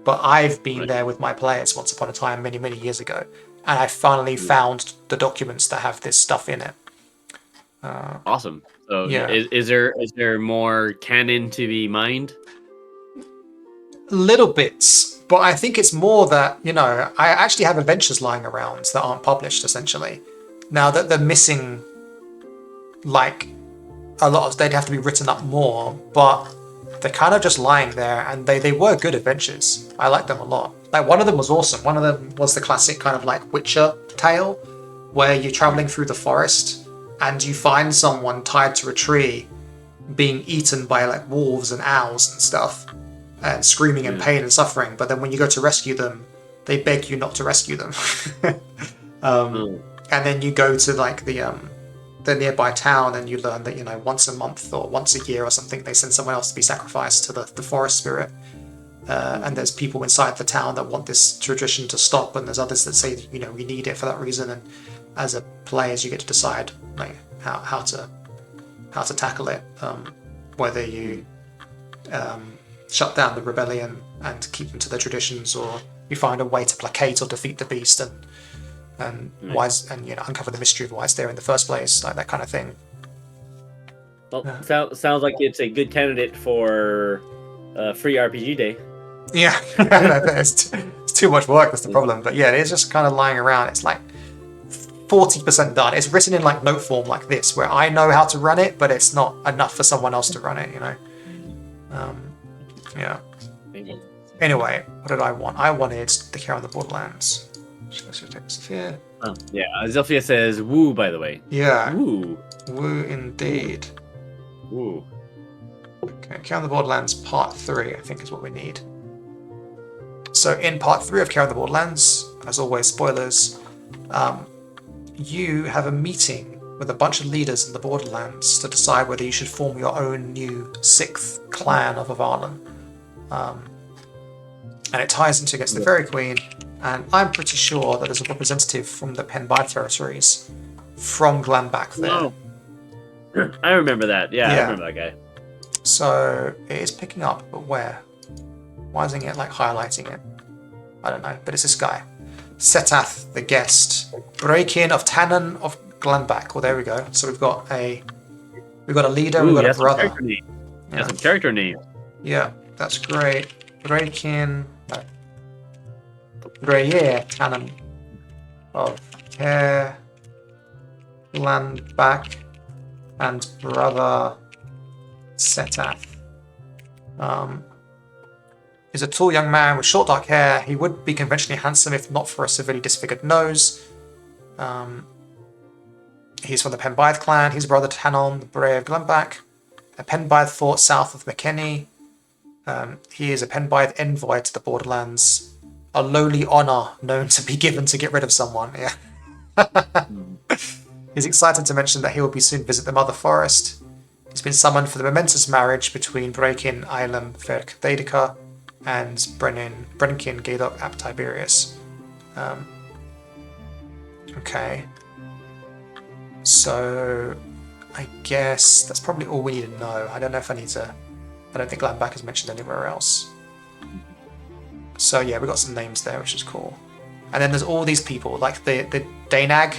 But I've been there with my players once upon a time, many, many years ago. And I finally found the documents that have this stuff in it. Awesome. So is there more canon to be mined? Little bits. But I think it's more that, I actually have adventures lying around that aren't published, essentially. Now that they're missing, like, a lot of, they'd have to be written up more, but they're kind of just lying there, and they were good adventures. I like them a lot. Like, one of them was awesome. One of them was the classic kind of like Witcher tale, where you're traveling through the forest and you find someone tied to a tree being eaten by like wolves and owls and stuff, and screaming in pain and suffering. But then when you go to rescue them, they beg you not to rescue them. And then you go to like the nearby town, and you learn that once a month or once a year or something, they send someone else to be sacrificed to the forest spirit. And there's people inside the town that want this tradition to stop, and there's others that say we need it for that reason. And as a players, you get to decide like how to tackle it, whether you shut down the rebellion and keep them to their traditions, or you find a way to placate or defeat the beast and uncover the mystery of why it's there in the first place, like that kind of thing. Well, sounds like it's a good candidate for free RPG day. Yeah, it's too much work. That's the problem. But yeah, it's just kind of lying around. It's like 40% done. It's written in like note form like this, where I know how to run it, but it's not enough for someone else to run it. You know. Yeah. Anyway, what did I want? I wanted the Care on the Borderlands. Let's just take this here. Oh, yeah, Zilphia says woo, by the way. Yeah. Woo. Woo indeed. Woo. Okay, Care on the Borderlands Part 3, I think is what we need. So in Part 3 of Care on the Borderlands, as always, spoilers, you have a meeting with a bunch of leaders in the Borderlands to decide whether you should form your own new 6th clan of Avallen. And it ties into against the Fairy Queen, and I'm pretty sure that there's a representative from the Pen Baedd territories from Glenback there. Oh. I remember that. Yeah, I remember that guy. So it is picking up, but where? Why isn't it like highlighting it? I don't know, but it's this guy. Setath, the guest. Break-in of Tannen of Glenback. Well, there we go. So we've got a leader, we've got a brother. That's some character name. Yeah, that's great. Break-in. Breyer, Tannen of Care, Glenback, and brother Setath. He's a tall young man with short dark hair. He would be conventionally handsome if not for a severely disfigured nose. He's from the Pen Baedd clan. He's brother to Tannen, the Breyer of Glenback. A Pen Baedd fort south of McKinney. He is a Pen Baedd envoy to the Borderlands. A lowly honour known to be given to get rid of someone. Yeah. He's excited to mention that he will be soon visit the Mother Forest. He's been summoned for the momentous marriage between Breakin Eilem Ferk Thedeka and Brennkin Gadok Ap Tiberius. Okay. So I guess that's probably all we need to know. I don't know if I need to. I don't think Glenback is mentioned anywhere else. So yeah, we got some names there, which is cool. And then there's all these people, like the Dainag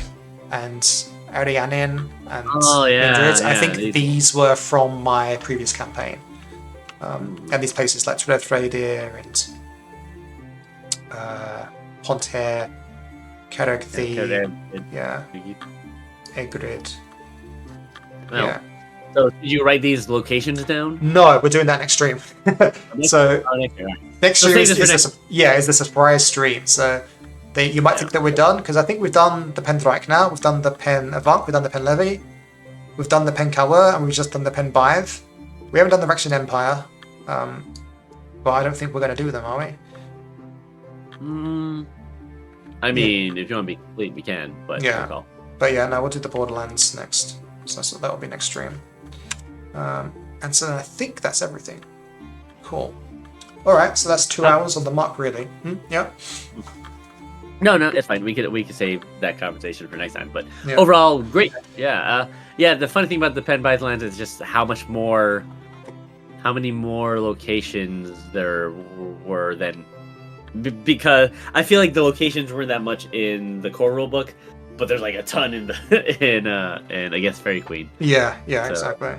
and Arianin and Indrid. I think these were from my previous campaign. And these places like Trethradir and Ponter, Keragthi, Egrid. Well, yeah. So did you write these locations down? No, we're doing that next stream. So next stream is the surprise stream. So you might think that we're done, because I think we've done the Pen Thraik now, we've done the Pen Avant, we've done the Pen Levy, we've done the Pen Kawer, and we've just done the Pen Baedd. We haven't done the Rexian Empire, but I don't think we're going to do them, are we? I mean, if you want to be complete, we can, but yeah. But yeah, no, we'll do the Borderlands next. So that'll be next stream. And so I think that's everything. Cool. All right, so that's 2 hours on the mark, really. Yeah. No, it's fine. We could save that conversation for next time. But overall, great. Yeah, The funny thing about the Pen Baedd lands is just how many more locations there were than, because I feel like the locations weren't that much in the core rulebook, but there's like a ton in the in I guess Fairy Queen. Yeah, exactly.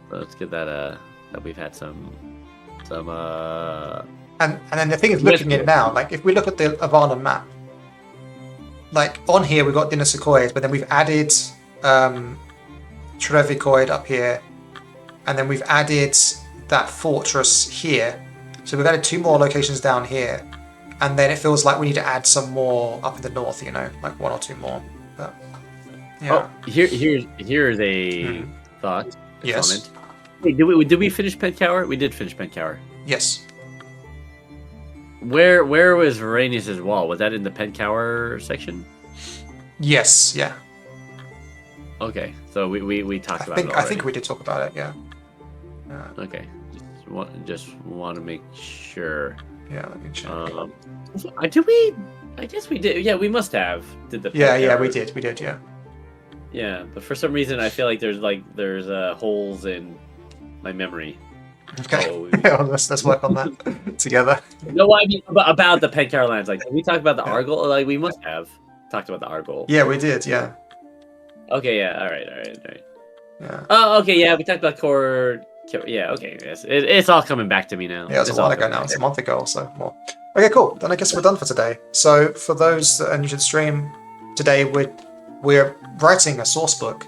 So it's good that we've had some. And then the thing is, looking at it now, like if we look at the Avallen map, like on here we've got Dinosacoid, but then we've added Trevicoid up here, and then we've added that fortress here. So we've added 2 more locations down here, and then it feels like we need to add some more up in the north, like 1 or 2 more. But yeah. Oh, here's a thought. Yes. Comment. Wait, did we finish Pen Kawer? We did finish Pen Kawer. Yes. Where was Varanius' wall? Was that in the Pen Kawer section? Yes. Yeah. Okay, so we talked about it already. I think we did talk about it. Yeah. Okay. Just want to make sure. Yeah, let me check. Did we? I guess we did. Yeah, we must have. Did the? Yeah, we did. Yeah. Yeah, but for some reason I feel like there's holes in my memory. Okay. So let's work on that together. No, I mean about the Pen Kawer lands. Like, did we talk about the Argol? Like, we must have talked about the Argol. Yeah, we did. Yeah. Okay. Yeah. All right. Yeah. Oh, okay. Yeah, we talked about core. Yeah. Okay. Yes. It's all coming back to me now. Yeah, it's a while ago now. It's a month ago or so more. Okay, cool. Then I guess we're done for today. So for those that are new to the stream, today we're writing a source book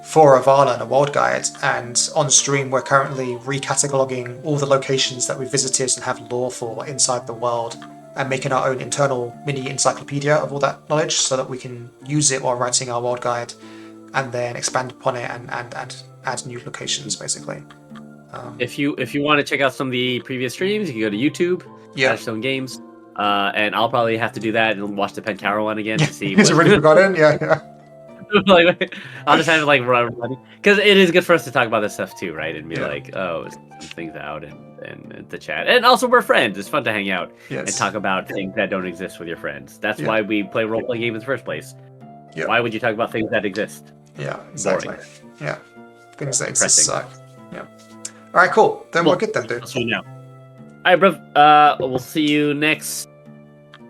for Avallen, a world guide, and on stream we're currently recataloguing all the locations that we visited and have lore for inside the world, and making our own internal mini encyclopedia of all that knowledge so that we can use it while writing our world guide, and then expand upon it and add new locations basically. If you want to check out some of the previous streams, you can go to YouTube, Yeah. Touchstone Games, and I'll probably have to do that and watch the Pen one again to see. He's already forgotten. Yeah. Like, I'll just have to like run because it is good for us to talk about this stuff too, right? And be like, oh, some things out and the chat, and also we're friends. It's fun to hang out and talk about things that don't exist with your friends. That's why we play role playing games in the first place. Yeah. Why would you talk about things that exist? Yeah, exactly. Boring. Yeah, things that Depressing. exist suck. Yeah. All right, cool. Then we're good then, dude. I'll see you now. All right, bro. We'll see you next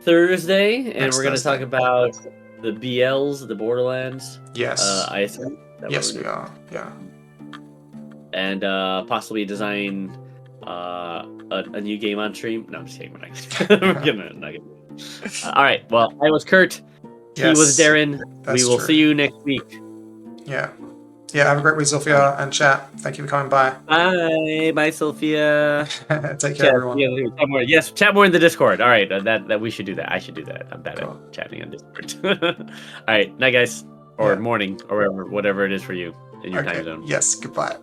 Thursday, and we're gonna talk about the BLs, the Borderlands. Yes. I assume. Yes, we are. Yeah. And possibly design a new game on stream. No, I'm just kidding. We're not gonna. All right. Well, I was Kurt. He was Darren. We will see you next week. Yeah. Yeah, have a great week, Sophia, and chat. Thank you for coming by. Bye, Sophia. Take care, everyone. Chat more. Yes, chat more in the Discord. All right, that we should do that. I should do that. I'm bad at chatting on Discord. All right, night, guys, or morning, or whatever it is for you in your time zone. Yes, goodbye.